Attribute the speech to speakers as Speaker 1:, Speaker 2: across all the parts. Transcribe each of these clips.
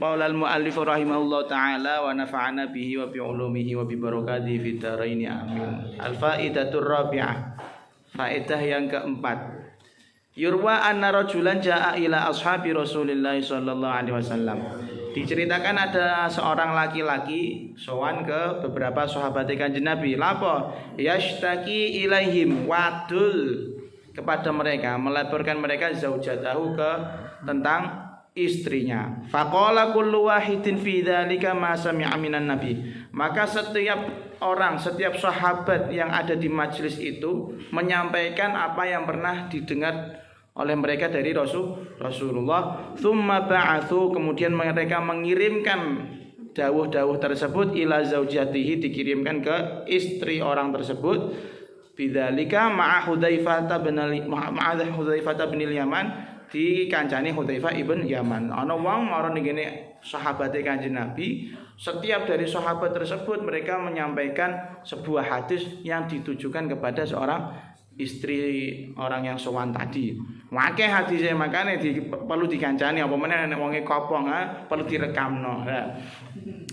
Speaker 1: Qala al-muallif rahimahullah ta'ala wa nafa'ana bihi wa bi ulumihi wa bi barakatihi fid dharain amin. Al-faidatur rabi'ah. Faedah yang keempat. Yurwa anna rajulan jaa ila ashabi Rasulillah sallallahu alaihi wasallam. Diceritakan ada seorang laki-laki sowan ke beberapa sahabat Kanjeng Nabi. Lapo? Yashtaki ilaihim, wadul kepada mereka, melaporkan mereka zaujatahu ke tentang istrinya. Faqala kullu wahidin fi dzalika ma sami'a minan nabi. Maka setiap orang, setiap sahabat yang ada di majelis itu menyampaikan apa yang pernah didengar oleh mereka dari Rasulullah. Tsumma ba'atsu, kemudian mereka mengirimkan dawuh-dawuh tersebut ila zaujatihi, dikirimkan ke istri orang tersebut. Bidzalika ma'a Hudzaifah bin Yaman, dikancani Hudzaifah ibn Yaman. Ana wong marang ngene sahabate Kanjeng Nabi, setiap dari sahabat tersebut mereka menyampaikan sebuah hadis yang ditujukan kepada seorang istri orang yang sowan tadi. Wakeh hadisnya, makanya perlu dikancani, apa meneh nek wonge kopong perlu direkamno.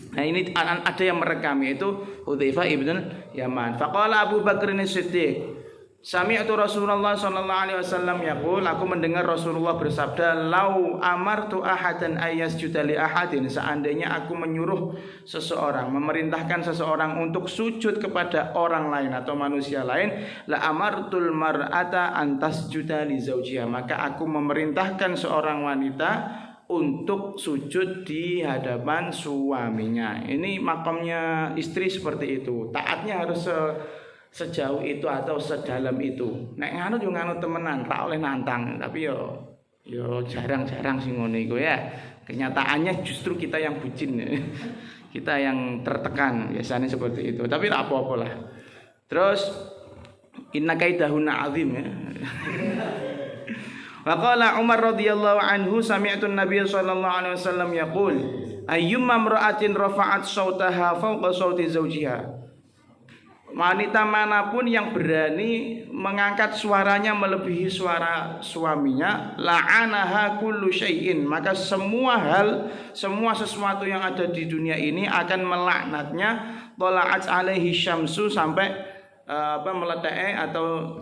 Speaker 1: Nah ini ada yang merekam, yaitu Hudzaifah ibn Yaman. Faqala Abu Bakr as-Siddiq, sami'tu Rasulullah sallallahu alaihi wasallam yaqul, aku mendengar Rasulullah bersabda, lau amartu ahadan ayyasjuda li ahadin, seandainya aku menyuruh seseorang, memerintahkan seseorang untuk sujud kepada orang lain atau manusia lain, la amartul mar'ata an tasjuda li zawjiha, maka aku memerintahkan seorang wanita untuk sujud di hadapan suaminya. Ini makamnya istri seperti itu. Taatnya harus sejauh itu atau sedalam itu. Nek nganu yo nganu temenan, tak oleh nantang, tapi yo jarang-jarang sing ngono iku ya. Kenyataannya justru kita yang bucin. Kita yang tertekan, biasanya seperti itu. Tapi tak apa-apa lah. Terus inna kaidahuna azim ya. Wa qala Umar radhiyallahu anhu, sami'tu an-nabiy sallallahu alaihi wasallam yaqul, ayyumma imra'atin rafa'at sautaha fawqa sauti zawjiha. Wanita manapun yang berani mengangkat suaranya melebihi suara suaminya, la'anaha kullu syai'in, maka semua hal, semua sesuatu yang ada di dunia ini akan melaknatnya. Tola'at alaihi syamsu, sampai meletak atau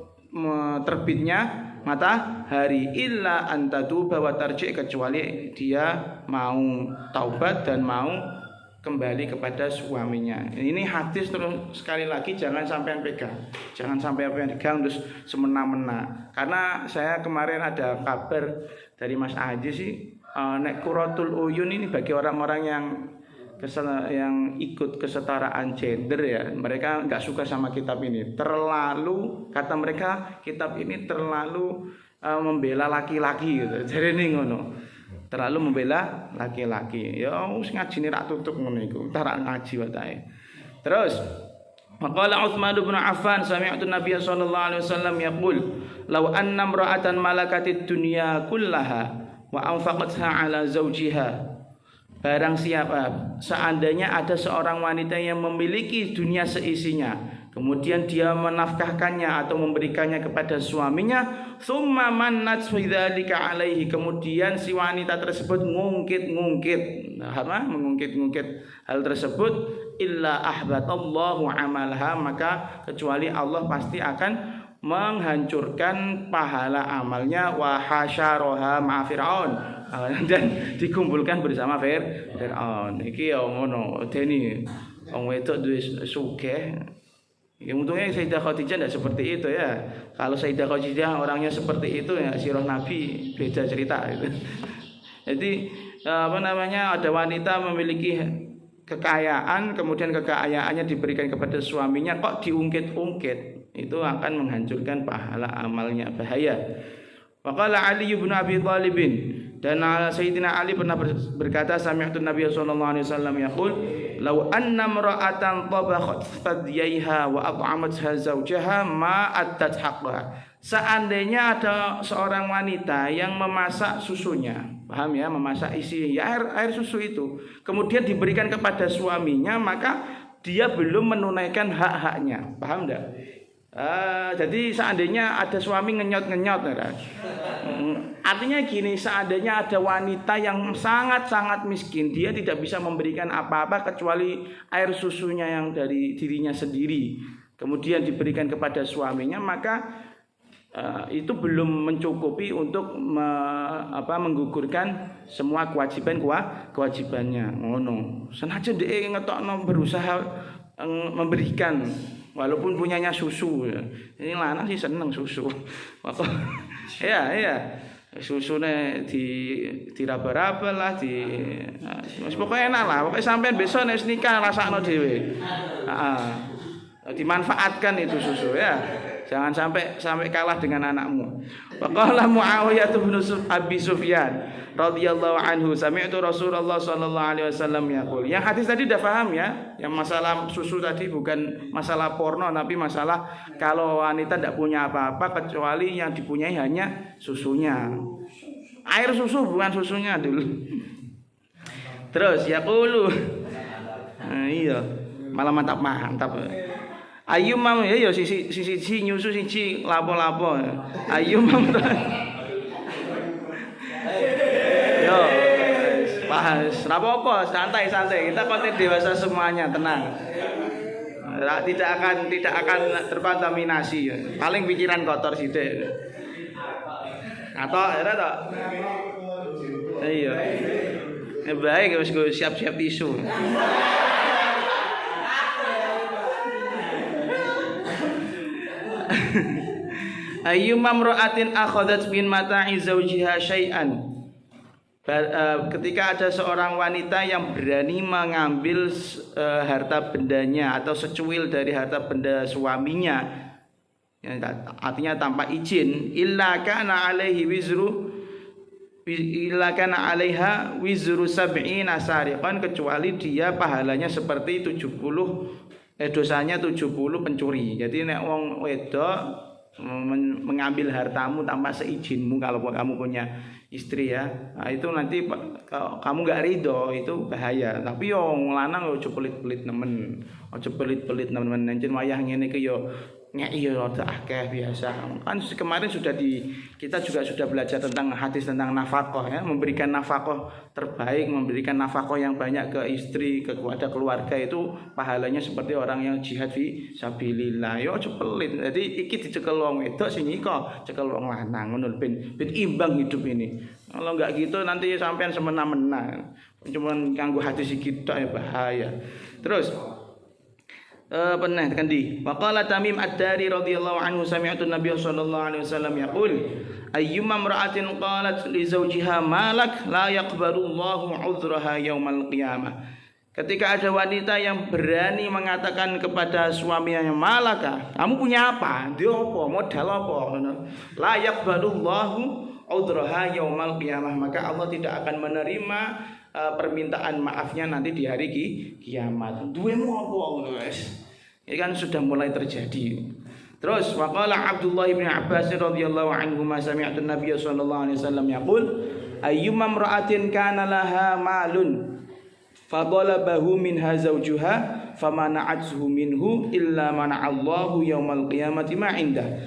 Speaker 1: terbitnya matahari, illa antatuba wa tarji', kecuali dia mau taubat dan mau kembali kepada suaminya. Ini hadis, terus sekali lagi jangan sampai pegang, jangan sampai pegang terus semena-mena. Karena saya kemarin ada kabar dari Mas Aji sih, nek Qurratul Uyun ini bagi orang-orang yang ikut kesetaraan gender ya, mereka nggak suka sama kitab ini. Terlalu, kata mereka, kitab ini terlalu membela laki-laki gitu. Jadi ini ngono. Terlalu membela laki-laki. Ya wis ngajine rak tutup ngono iku. Entar rak ngaji wae. Terus maqala Utsman bin Affan, sami'tu Nabiy sallallahu alaihi wasallam yaqul, law anna imra'atan malakatid dunya kullaha wa anfaqatha ala zawjiha. Barang siapa, seandainya ada seorang wanita yang memiliki dunia seisinya, kemudian dia menafkahkannya atau memberikannya kepada suaminya, tsumma mannat bidzalika alaihi, kemudian si wanita tersebut mengungkit-ungkit hal tersebut, illa ahbatallahu amalaha, maka kecuali Allah pasti akan menghancurkan pahala amalnya, wa hasyaraha ma'a Fir'aun, dan dikumpulkan bersama Fir'aun. Iki ya ngono, dene wong wedok duwe sugih. Ya untungnya Sayyidah Khadijah tidak seperti itu ya. Kalau Sayyidah Khadijah orangnya seperti itu ya, sirah Nabi beda cerita gitu. Jadi ada wanita memiliki kekayaan, kemudian kekayaannya diberikan kepada suaminya kok diungkit-ungkit, itu akan menghancurkan pahala amalnya, bahaya. Waqala Ali bin Abi Thalib, dan Sayyidina Ali pernah berkata, sami'tu Nabiy sallallahu alaihi wasallam yaqul, law anna imra'atan tabakhat fadyaiha wa at'amatha zawjaha ma addat haqqaha. Seandainya ada seorang wanita yang memasak susunya, paham ya, memasak isi ya, air susu itu, kemudian diberikan kepada suaminya, maka dia belum menunaikan hak-haknya, paham enggak? Jadi seandainya ada suami ngenyot-ngenyot, Artinya gini, seandainya ada wanita yang sangat-sangat miskin, dia tidak bisa memberikan apa-apa kecuali air susunya yang dari dirinya sendiri, kemudian diberikan kepada suaminya, maka itu belum mencukupi untuk menggugurkan semua kewajibannya. Ngono. Senajan dia ngetokno berusaha memberikan walaupun punyanya susu. Ini lanang sih seneng susu. Ya. Susune diraba-raba lah, pokoknya enak lah. Pokoknya sampai besok nek nikah rasakno dhewe. Dimanfaatkan itu susu ya. Jangan sampai kalah dengan anakmu. Faqala Muawiyah bin Abi Sufyan radhiyallahu anhu, sami'tu Rasulullah sallallahu alaihi wasallam yaqul. Yang hadis tadi udah paham ya? Yang masalah susu tadi bukan masalah porno, tapi masalah kalau wanita tidak punya apa-apa kecuali yang dipunyai hanya susunya. Air susu bukan susunya dulu. Terus yaqulu. Iya. Malah mantap. Ayu mam ya sisi nyusu siji lapo-lapo. Ayu mam. Yo, bahas. Apa-apa, santai. Kita konten dewasa semuanya, tenang. Tidak akan terkontaminasi. Paling pikiran kotor sithik. Atau ora to? Iya. Baik wis siap-siap tisu. Ayyuma imra'atin akhadhat min mata'i zawjiha syai'an. Ketika ada seorang wanita yang berani mengambil harta bendanya atau secuil dari harta benda suaminya, artinya tanpa izin, illa kana 'alaiha wizru sab'ina sariqan, kecuali dia pahalanya seperti 70 dosanya 70 pencuri. Jadi nek wong wedok mengambil hartamu tanpa seizinmu, kalau kamu punya istri ya, nah, itu nanti kalau kamu nggak ridho itu bahaya. Tapi yo lanang ojo pelit-pelit nemen, nanjen wayah ngene iki yo ngeki yo rada akeh biasa. Kan kemarin kita juga sudah belajar tentang hadis tentang nafkah ya, memberikan nafkah terbaik, memberikan nafkah yang banyak ke istri, kepada keluarga, itu pahalanya seperti orang yang jihad fi sabilillah. Yo aja pelit. Jadi iki dicekel wong wedok sing iko cekel wong lanang ngono ben imbang hidup ini. Kalau enggak gitu nanti sampean semena-mena. Cuman kanggo hadis iki tok ya bahaya. Terus pernah kan di waqala Tamim Ad-Dari radhiyallahu anhu, sami'tu Nabiy sallallahu alaihi wasallam yaqul ayyuma imra'atin qalat li zawjiha malak la yaqbalu Allahu 'udhraha yaumal qiyamah. Ketika ada wanita yang berani mengatakan kepada suaminya, malaka, kamu punya apa? Dia apa? Modal apa? La yaqbalu Allahu 'udhraha yaumal qiyamah, maka Allah tidak akan menerima permintaan maafnya nanti di hari kiamat. Duwemu apa ngono guys? Ini kan sudah mulai terjadi. Terus waqala Abdullah bin Abbas radhiyallahu anhu, sami'tu Nabiy sallallahu alaihi wasallam yaqul ayyuma imra'atin kana laha malun fadalabahu minha zawjuha famana'athu minhu illa mana'allahu yaumal qiyamati ma indah.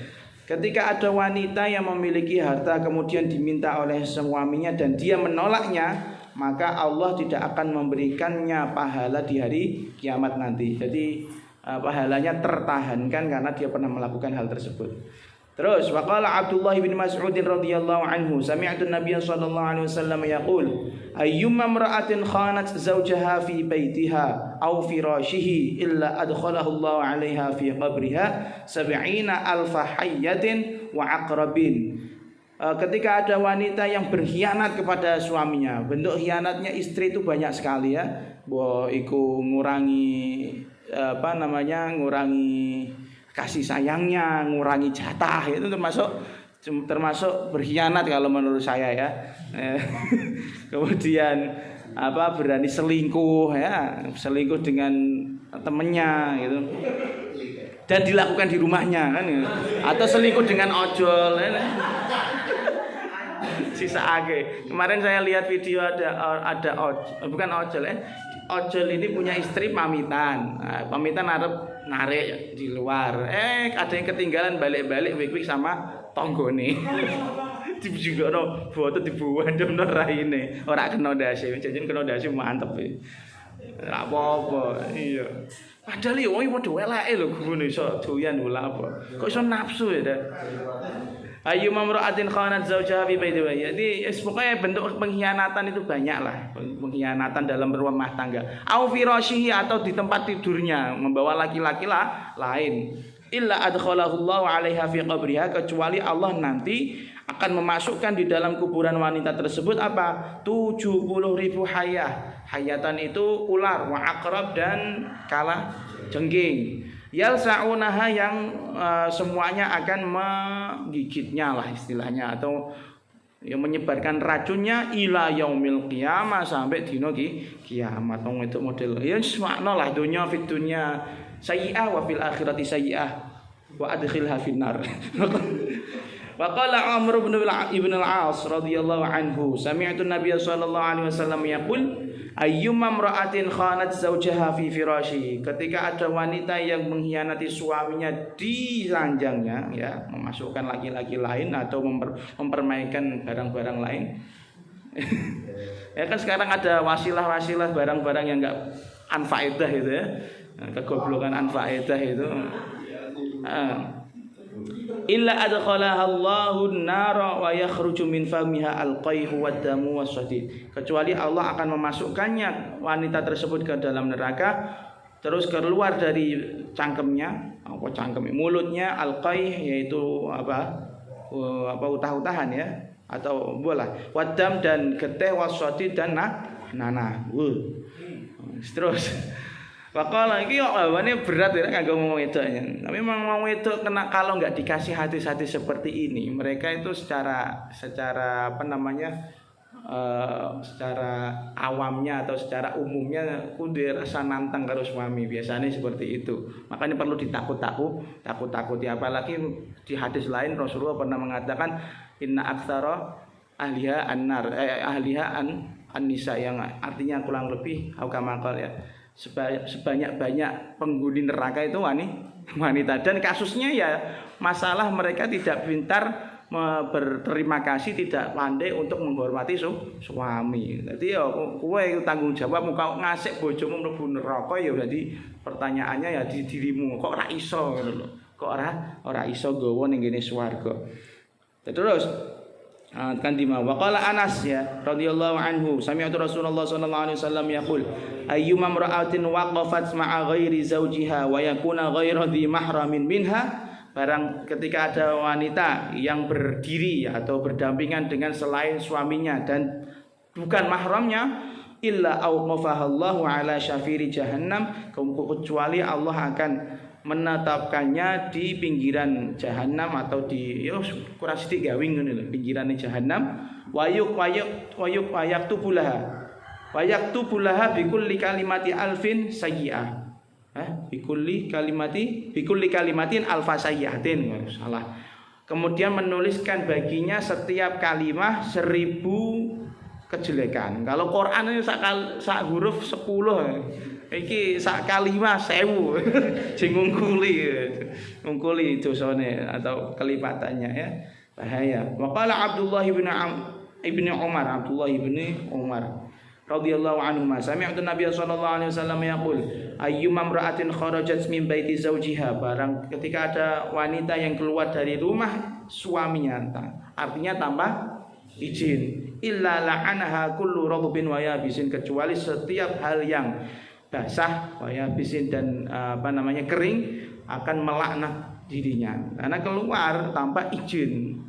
Speaker 1: Ketika ada wanita yang memiliki harta kemudian diminta oleh suaminya dan dia menolaknya, maka Allah tidak akan memberikannya pahala di hari kiamat nanti. Jadi pahalanya tertahankan karena dia pernah melakukan hal tersebut. Terus waqala Abdullah bin Mas'ud radhiyallahu anhu, sami'tu Nabiy sallallahu alaihi wasallam yaqul ayyuma imra'atin khanat zawjaha fi baitiha aw firashihi illa adkhalahu Allah 'alaiha fi qabriha 70,000 hayyatin wa aqrabin. Ketika ada wanita yang berkhianat kepada suaminya, bentuk khianatnya istri itu banyak sekali ya. Bahwa iku ngurangi ngurangi kasih sayangnya, ngurangi jatah, itu termasuk berkhianat kalau menurut saya ya. Kemudian berani selingkuh ya, selingkuh dengan temennya gitu. Dan dilakukan di rumahnya kan gitu. Atau selingkuh dengan ojol ya. Sisa age. Kemarin saya lihat video ada bukan ojol ya. Ojol ini punya istri pamitan. Nah, pamitan narik di luar. Ada yang ketinggalan balik-balik wik-wik sama tonggone. juga no foto dibuandem no raine. Ora kena dasi, jajan kena dasi mantep iki. Ora apa-apa. Iya. Padahal yo wong padha eleke lho gune iso doyan bola apa. Kok iso nafsu ya. Ayu mamra'atin khanat zaujaha fi baitiha. Jadi pokoknya bentuk pengkhianatan itu banyak lah. Pengkhianatan dalam rumah tangga. Au firashihi atau di tempat tidurnya membawa laki-laki lah lain. Illa adkhalahu Allah 'alaiha fi qabriha, kecuali Allah nanti akan memasukkan di dalam kuburan wanita tersebut apa? 70.000 hayah. Hayatan itu ular, wa aqrab dan kala jengking. Yalsa'unaha yang semuanya akan menggigitnya lah istilahnya, atau yang menyebarkan racunnya ila yaumil qiyamah, sampai dino kiamat. Wong itu model ya makna lah dunya fid dunya sayyi'ah wa fil akhirati sayyi'ah wa adkhilha finnar. Wa qala Amr ibn al-As radhiyallahu anhu sami'tu an-nabiy sallallahu alaihi wasallam yaqul ayyumma imra'atin khanat zawjaha fi firashihi, ketika ada wanita yang mengkhianati suaminya di ranjangnya, ya, memasukkan laki-laki lain atau mempermainkan barang-barang lain. Ya kan sekarang ada wasilah-wasilah barang-barang yang enggak anfaedah itu ya. Kegoblokan anfaedah itu. Illa adkhalaha Allahu an-nara wa yakhruju min famiha al-qayhu wad-damu was-sadid, kecuali Allah akan memasukkannya wanita tersebut ke dalam neraka, terus keluar dari cangkemnya, mulutnya al-qayh, yaitu utah-utahan ya, atau bola, wad-dam dan getih, was-sadid dan nanah. Terus Faqala iki kok awane berat ya kanggo wong wedoknya. Tapi memang wong wedok kena kalau enggak dikasih hati-hati seperti ini, mereka itu secara apa namanya? Secara awamnya atau secara umumnya kudu rasa nantang karo suami, biasanya seperti itu. Makanya perlu ditakut-takuti, apalagi di hadis lain Rasulullah pernah mengatakan inna aktsara ahliha an-nar, ahliha an-nisa, yang artinya kurang lebih aukamakal ya, sebanyak-banyak penghuni neraka itu wanita. Dan kasusnya ya masalah mereka tidak pintar berterima kasih, tidak pandai untuk menghormati suami. Jadi ya kowe tanggung jawab kok ngasih bojomu mlebu neraka, ya jadi pertanyaannya ya di dirimu, kok ora iso ngono lho. Kok ora iso gawa ning ngene swarga. Terus kan di wa qala Anas ya radhiyallahu anhu sami'tu Rasulullah sallallahu alaihi wasallam yaqul ayyuma imra'atin waqafat ma'a ghairi zawjiha wa yakuna ghairu dhi mahramin minha, barang ketika ada wanita yang berdiri atau berdampingan dengan selain suaminya dan bukan mahramnya, illa awqafahallahu ala syafiri jahannam, kecuali Allah akan menetapkannya di pinggiran jahanam, atau di kurang sithik gawing ngene lho, pinggirane jahanam. Wayaktubulah bikulli kalimati alfin sayyi'ah. Bikulli kalimatin alfa sayyi'atin. Salah. Kemudian menuliskan baginya setiap kalimah 1000 kejelekan. Kalau Quran ini sak huruf 10. Iki sak kalimah 1000. Sing ngungkuli dosane atau kelipatannya ya. Bahaya. Wa qala Abdullah ibn Umar radhiyallahu anhu sami'tu Nabiy sallallahu alaihi wasallam yaqul ayyuma imra'atin kharajat min baiti zawjiha, barang ketika ada wanita yang keluar dari rumah suaminya, artinya tanpa izin, illa la'anaha kullu radbin wa yabisin, kecuali setiap hal yang basah wa yabisin dan kering akan melaknat dirinya karena keluar tanpa izin.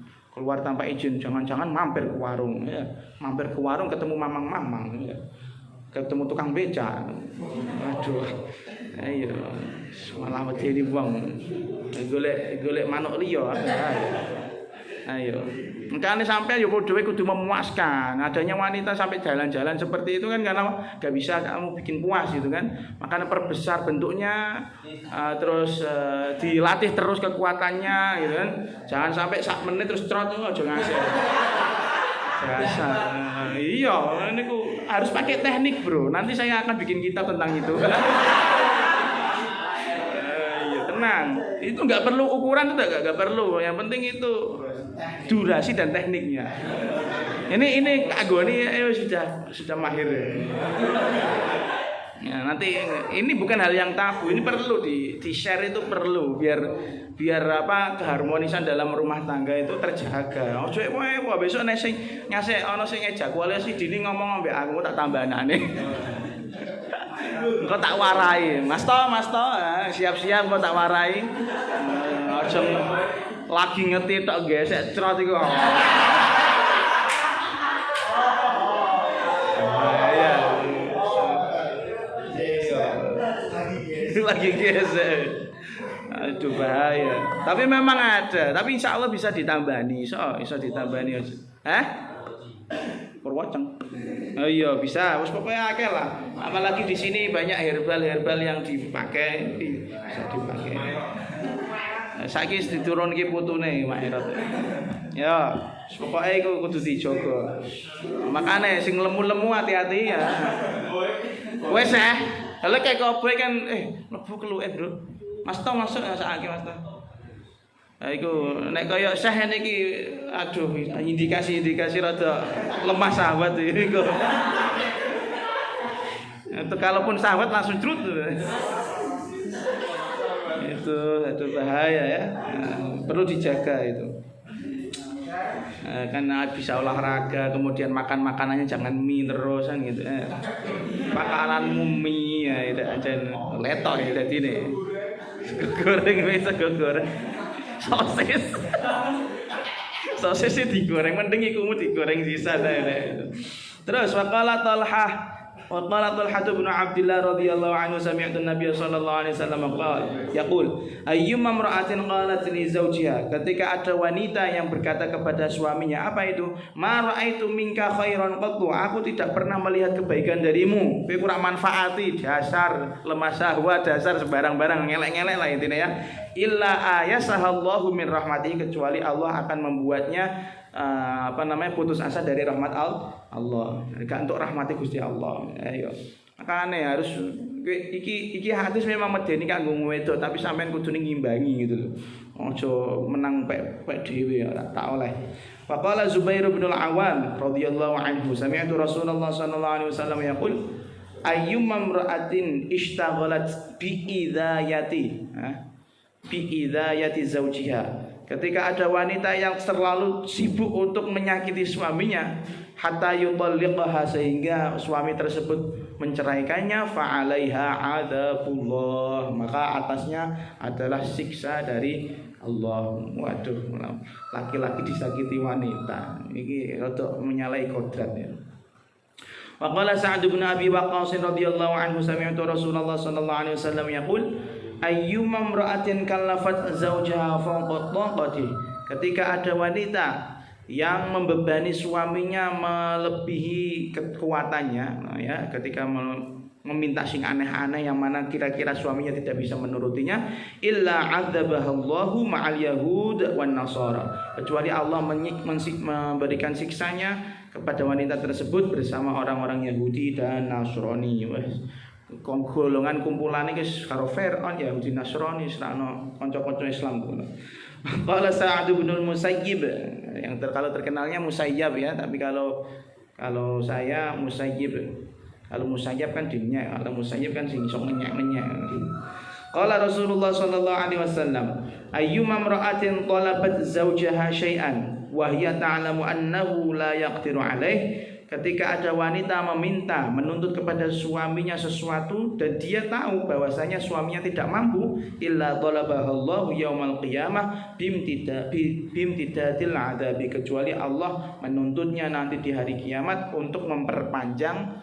Speaker 1: Jangan-jangan mampir ke warung ya. Mampir ke warung ketemu mamang-mamang ya. Ketemu tukang beca. Aduh. Ayo. Malah medeni wong. Golek manuk liya. Ayo. Makanya sampai yo dhewe kudu memuaskan. Adanya wanita sampai jalan-jalan seperti itu kan karena gak bisa kamu bikin puas gitu kan. Makanya perbesar bentuknya, terus dilatih terus kekuatannya gitu kan. Jangan sampai sak menit terus trot aja ngasih. Biasa. Iya, ini harus pakai teknik, Bro. Nanti saya akan bikin kitab tentang itu. Iya, tenang. kurang. Itu nggak perlu ukuran, itu nggak perlu. Yang penting itu durasi dan tekniknya. Ini Agoni sudah mahir. Ya, nanti ini bukan hal yang tabu, ini perlu di share, itu perlu biar apa keharmonisan dalam rumah tangga itu terjaga. Ojo besok nek sing nyasek ana sing ejakulasi dini ngomong ambek aku tak tambahnane. Engko tak warai. Mas to, siap-siap engko tak warai. Ojo lagi ngerti tok gesek crot iku. Lagi gesek. Aduh bahaya. Tapi memang ada. Tapi insya Allah bisa ditambani. Bisa ditambani aja. Purwoceng. Oh iya bisa. Wes pokoknya akeh lah. Apalagi di sini banyak herbal yang dipakai. Bisa dipakai. Saiki diturunke putune Mak Erot. Ya, pokoknya iku kudu dijaga. Makane sing lemu-lemu hati-hati ya. Wes Kalau kayak koboy kan, lebu keluar bro. Mas to masuk ya saiki Mas to. Nah iku nek kaya Syekh niki aduh indikasi rada lemah sahabat iku. Itu kalaupun sahabat langsung crut. Itu bahaya ya. Perlu dijaga itu. Karena bisa olahraga, kemudian makan makanannya jangan mie terus kan gitu. Makananmu mie ya itu aja letok ya jadi nih. Goreng bisa goreng. Sosis sih digoreng, mending ikumu digoreng sisa deh. Terus waqala Talhah bin Abdullah radhiyallahu anhu sami'tu Nabi sallallahu alaihi wasallam yaqul ayyuma imra'atin qalat li zawjiha, ketika ada wanita yang berkata kepada suaminya, apa itu? Ma ra'aitu minka khairan qattu, aku tidak pernah melihat kebaikan darimu, kowe kurang manfaati, dasar lemah syahwat, dasar sembarang-barang ngelek-ngelek lah intinya ya. Illa ayasahallahu min rahmatihi, kecuali Allah akan membuatnya putus asa dari rahmat Allah. Gak untuk rahmati Gusti Allah. Ayo. Makane harus iki hadis memang medeni kanggo wedok, tapi sampean kudu ngimbangi gitu loh. Ojo menang pek dhewe tak oleh. Faqala Zubair bin Al-Awwam radhiyallahu anhu, sami'tu Rasulullah sallallahu alaihi wasallam yaqul ayyumma imra'atin ishtaghalat bi idayati zawjiha, ketika ada wanita yang terlalu sibuk untuk menyakiti suaminya, hatta yutalliqaha, sehingga suami tersebut menceraikannya, fa'alaiha adzabullah, maka atasnya adalah siksa dari Allah. Waduh, laki-laki disakiti wanita ini rada menyalahi kodrat ya. Wa qala Sa'd bin Abi Waqqas radhiyallahu anhu sami'tu Rasulullah sallallahu alaihi wasallam yaqul ayyuma imra'atin kallafat zawjaha fawqa taqati, ketika ada wanita yang membebani suaminya melebihi kekuatannya, ya, ketika meminta sing aneh-aneh yang mana kira-kira suaminya tidak bisa menurutinya, illa adzabahallahu ma'al yahud wan nasara, kecuali Allah memberikan siksanya kepada wanita tersebut bersama orang-orang Yahudi dan Nasrani. Golongan kumpulane guys karo Fir'aun Yahudi Nasrani serano kanca-kanca Islam tuh. Qala Sa'd bin Musayyib, yang kalau terkenalnya Musayyab ya, tapi kalau saya Musayyib. Kalau Musayyab kan dinnya, kalau Musayyib kan sing sok ngenyek-ngenyek. Qala Rasulullah sallallahu alaihi wasallam ayyuma imra'atin talabat zawjaha syai'an wa hiya ta'lamu annahu la yaqdiru 'alaihi, ketika ada wanita menuntut kepada suaminya sesuatu dan dia tahu bahwasanya suaminya tidak mampu, illa dhalabahallahu yaumal qiyamah bimtidadil adabi, kecuali Allah menuntutnya nanti di hari kiamat untuk memperpanjang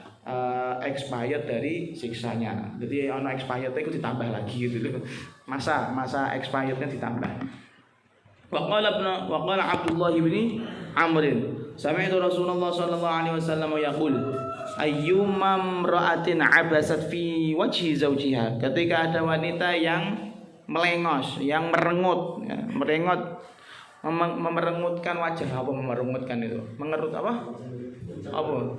Speaker 1: expired dari siksanya. Jadi ono expired itu ditambah lagi gitu. Masa expirednya ditambah. Wa qala Abdullah bin Amr, sami'tu Rasulullah sallallahu alaihi wasallam yaqul ayyuma imra'atin 'abasat fi wajhi zawjiha, ketika ada wanita yang melengos, yang merengut, ya, memerengutkan wajah. Apa memerengutkan itu? Mengerut apa?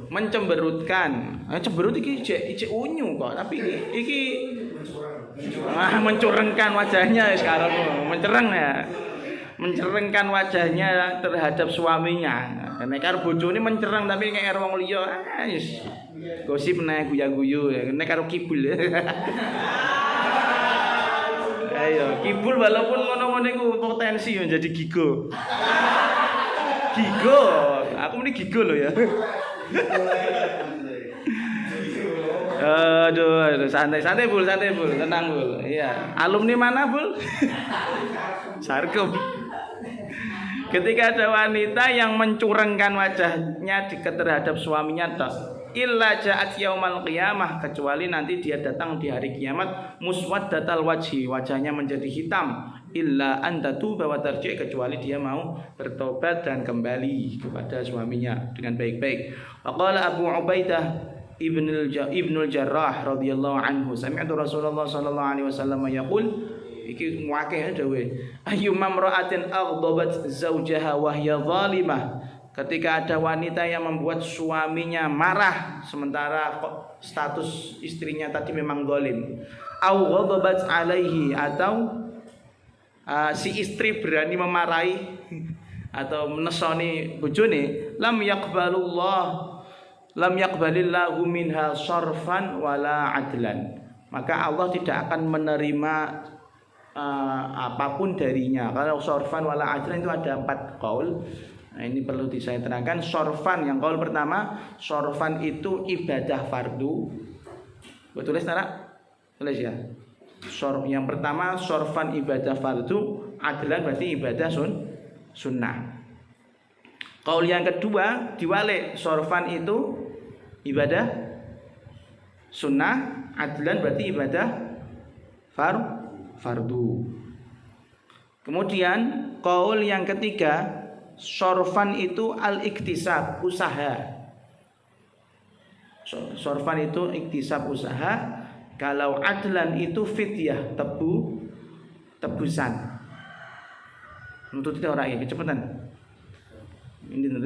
Speaker 1: Mencemberutkan. Cemberut iki unyu kok, tapi iki Mencurengkan wajahnya sekarang, mencerengkan wajahnya terhadap suaminya. Nek karo bojone mencereng tapi kayak karo wong liya wis gosip nek guyu-guyu nek karo kibul. Ayo, kibul walaupun ngono-ngono iku potensi menjadi gigo. Gigo, aku muni gigo loh ya. Aduh, santai Bul, tenang Bul. Iya, alumni mana Bul? Sarkem. Ketika ada wanita yang mencurengkan wajahnya terhadap suaminya, illa ja'at yaumal qiyamah, kecuali nanti dia datang di hari kiamat muswaddatal wajhi, wajahnya menjadi hitam, illa antatuba wa tarji', kecuali dia mau bertobat dan kembali kepada suaminya dengan baik-baik. Faqala Abu Ubaidah Ibnul Jarrah radhiyallahu anhu, sami'tu Rasulullah sallallahu alaihi wasallam yaqul, iki muakeh dawuh, ayyumma imra'atin aghdabat zawjaha wa hiya zalimah, ketika ada wanita yang membuat suaminya marah sementara status istrinya tadi memang zalim, au ghadabat alaihi, atau si istri berani memarahi atau menesoni bojone, lam yaqbalillahu minha sarfan wala adlan, maka Allah tidak akan menerima apapun darinya. Kalau sorfan wala adlan itu ada 4 qaul. Nah, ini perlu saya terangkan. Sorfan, yang qaul pertama, sorfan itu ibadah fardu. Betul tulis Nara? Tulis ya. Yang pertama sorfan ibadah fardu, adlan berarti ibadah sunnah. Qaul yang kedua diwalik, sorfan itu ibadah sunnah, adlan berarti ibadah fardu. Kemudian qaul yang ketiga, sorfan itu al-iktisab, usaha. Sorfan itu iktisab, usaha. Kalau adlan itu fidyah, tebusan. Untuk tidak orang ini kecepatan.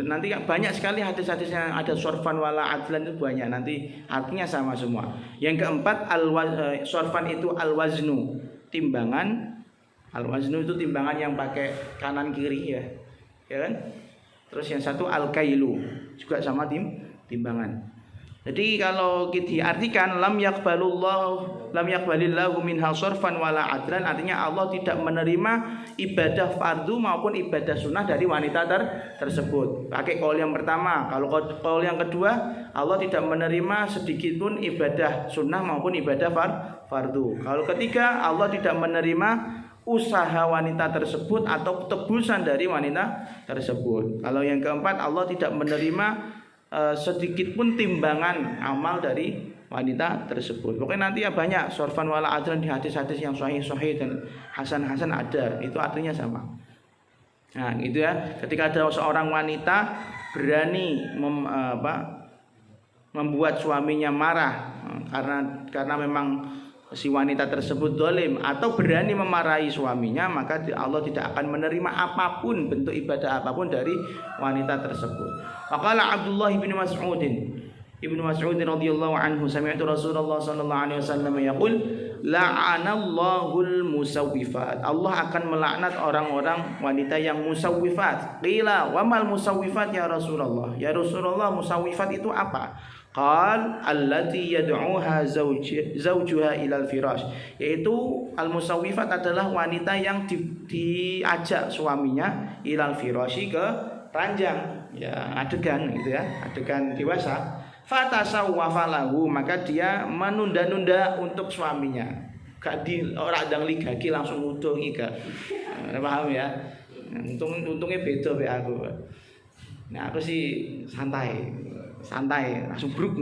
Speaker 1: Nanti banyak sekali hadis-hadis yang ada sorfan wala adlan itu banyak. Nanti artinya sama semua. Yang keempat, sorfan itu al-waznu, timbangan. Al-waznu itu timbangan yang pakai kanan kiri ya kan? Terus yang satu al-kailu, juga sama timbangan. Jadi kalau diartikan lam yaqbalillahu minha sorfan wala adlan, artinya Allah tidak menerima ibadah fardu maupun ibadah sunnah dari wanita tersebut. Pakai qaul yang pertama. Kalau qaul yang kedua, Allah tidak menerima sedikit pun ibadah sunnah maupun ibadah fardu. Kalau ketiga, Allah tidak menerima usaha wanita tersebut atau tebusan dari wanita tersebut. Kalau yang keempat, Allah tidak menerima sedikit pun timbangan amal dari wanita tersebut. Pokoknya nanti ya banyak sorfan wala adlan di hadis-hadis yang sahih dan hasan ada. Itu artinya sama. Nah, gitu ya. Ketika ada seorang wanita berani membuat suaminya marah karena memang si wanita tersebut zalim, atau berani memarahi suaminya, maka Allah tidak akan menerima apapun, bentuk ibadah apapun dari wanita tersebut. Faqala Abdullah bin Mas'ud radhiyallahu anhu, sami'tu Rasulullah sallallahu alaihi wasallam yaqul, la'anallahul musawwifat, Allah akan melaknat orang-orang wanita yang musawwifat. Qila wa mal musawwifat ya Rasulullah? Ya Rasulullah, musawwifat itu apa? Qal allati yad'uha zawjuha ilal firash, yaitu al-musawwifat adalah wanita yang diajak suaminya ilal firashi, ke ranjang, ya adegan gitu ya, adegan dewasa. Fatasawwafa lahu, maka dia menunda-nunda untuk suaminya. Gak di ora ndang ligaki langsung ngudungi gak. Paham ya? Untungnya beda be aku. Nah, aku sih santai langsung bruk.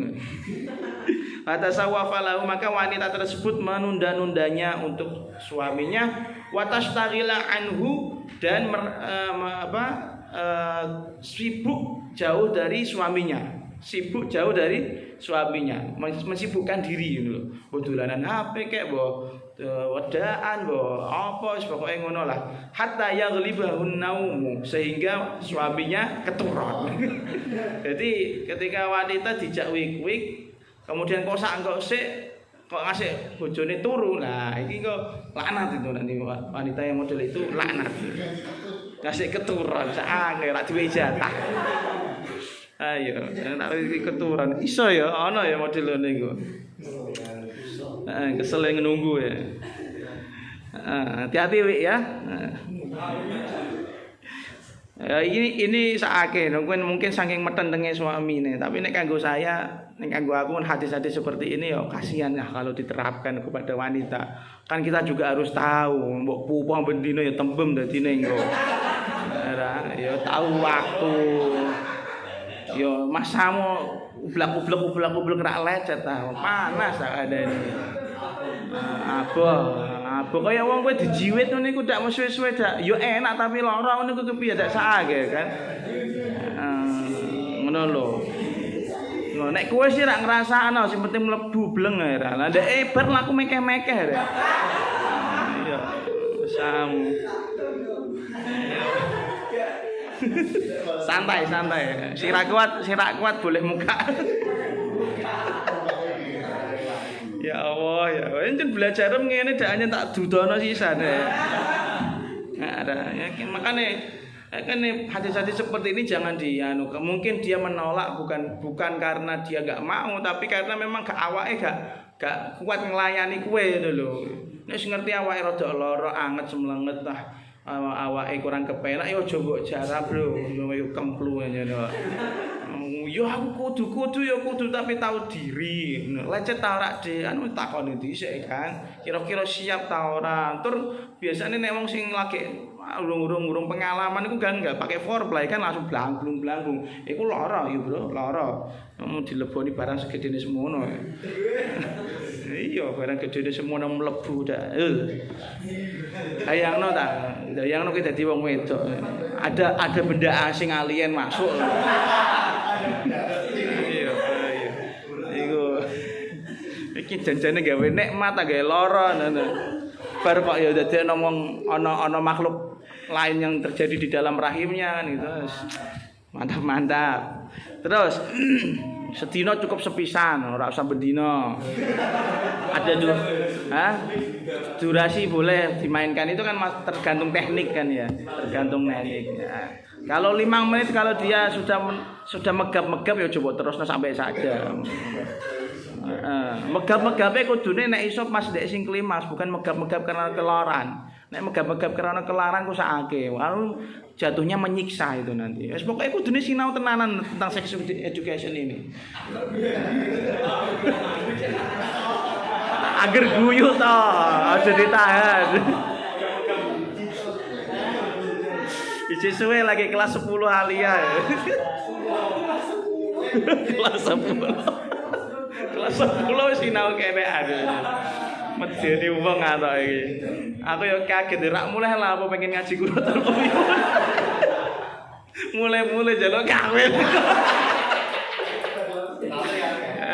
Speaker 1: Fatasawwafa lahu, maka wanita tersebut menunda-nundanya untuk suaminya, watastagila anhu, dan sibuk jauh dari suaminya, mensibukkan diri gitu loh. Dolanan HP kek wedaan apa pokoknya ngono lah, hatta yaghlibahun naumu, sehingga suaminya keturun. Jadi ketika wanita dijak wik-wik, kemudian kosak-kosik, kok ngasih bojone turu. Nah, iki kok laknat itu nanti wanita yang model itu laknat. Ngasih keturunan sange ra duwe jatah. Ayo, nek iki keturunan iso ya ana ya model ngene iku. Kesel yang nunggu ya. Hati-hati Wik ya. Ya ini saake mungkin saking metentenge suami nih, tapi nek kanggo saya, nek kanggo aku hadis-hadis seperti ini ya kasihan ya kalau diterapkan kepada wanita. Kan kita juga harus tahu mbok pupuh bendino ya tembem dadine engko. Ya tahu waktu. Ya masamu ublak-ublak ra lecet ta. Panas adane. Apa kaya wong kowe dijiwit ngene iku ndak suwe-suwe dak. Ya enak tapi lara ngono iku piye dak saake kan. Ngono lho. Nek kowe sih ra ngrasakno sing penting mlebu bleng ae ra. Lah ndek bar laku mekeh-mekeh ra. Iya. Sam. Santai. Sira kuat boleh muka. Ya Allah, ya. Encen belajar ngene dak hanya tak dudono sisan ya. Nah, ada ya makanya hadis-hadis seperti ini jangan dianu. Mungkin dia menolak bukan karena dia enggak mau, tapi karena memang gak awake gak kuat nglayani kowe ngono lho. Nek ngerti awake rada lara anget semlenget tah. Awake kurang kepenak ya aja mbok jarab lho, yo kemplu ngono. Yo aku kudu tapi tahu diri. Lecet ta ora Dik? Anu takoni dhisik kan. Kira-kira siap ta ora? Tur biasane nek wong sing lagi urung pengalaman iku kan enggak pakai foreplay kan langsung blangblung. Iku lara yo, Bro, lara. Mau dileboni barang segedene semono. Iya, barang gedene semono mlebu dak. Hayangno ta. Hayangno ki dadi wong wedok. Ada benda asing alien masuk. Iya. Iki janjane gawe nikmat ta gawe lara ngono. Bar kok ya dadi ana makhluk lain yang terjadi di dalam rahimnya kan gitu. Mantap. Terus sedina cukup sepisan, ora usah bendina. Ada dulu. Durasi boleh dimainkan itu kan tergantung teknik kan ya. Tergantung teknik. Ya. Kalau 5 menit kalau dia sudah megap-megap ya coba terusno sampai saja. Megap-megape kudune nek iso pas ndek sing klimas, bukan megap-megap karena kelaran. Nek megap-megap karena kelaran ku sakake. Lalu jatuhnya menyiksa itu nanti. Wis pokoke kudune sinau tenanan tentang sex education ini. Agar guyu to, aja ditahan. Iji suwe lagi kelas 10 alia. Kelas 10. Kelas 10 sinau kene aduh. Medeni wong atok iki. Aku yo kaget rak mulai lah apa pengen ngaji Qur'an mulai jaluk kawin.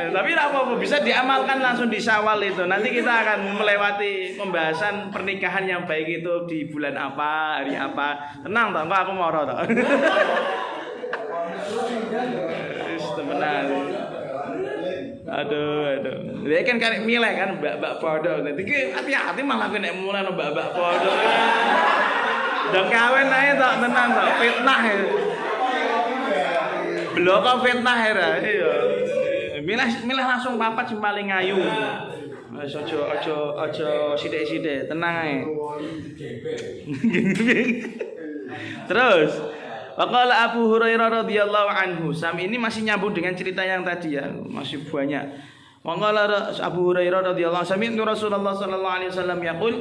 Speaker 1: Tapi apa bisa diamalkan langsung di Syawal itu. Nanti kita akan melewati pembahasan pernikahan yang baik itu di bulan apa, hari apa. Tenang toh, aku moro toh. Temenan. Aduh. Dia kan karek milih kan mbak-mbak podo. Nanti hati-hati malah nek mulai mbak-mbak podo. Dong kawin ae tok tenan tok fitnah. Bloko fitnah ya. Iya. Milih langsung papat sing paling ayu. Wis aja sithik-sithik, tenang ae. Terus waqala Abu Hurairah radhiyallahu anhu. Sam ini masih nyambung dengan cerita yang tadi ya, masih banyak. Waqala Abu Hurairah radhiyallahu anhu, sami'tu Rasulullah sallallahu alaihi wasallam yaqul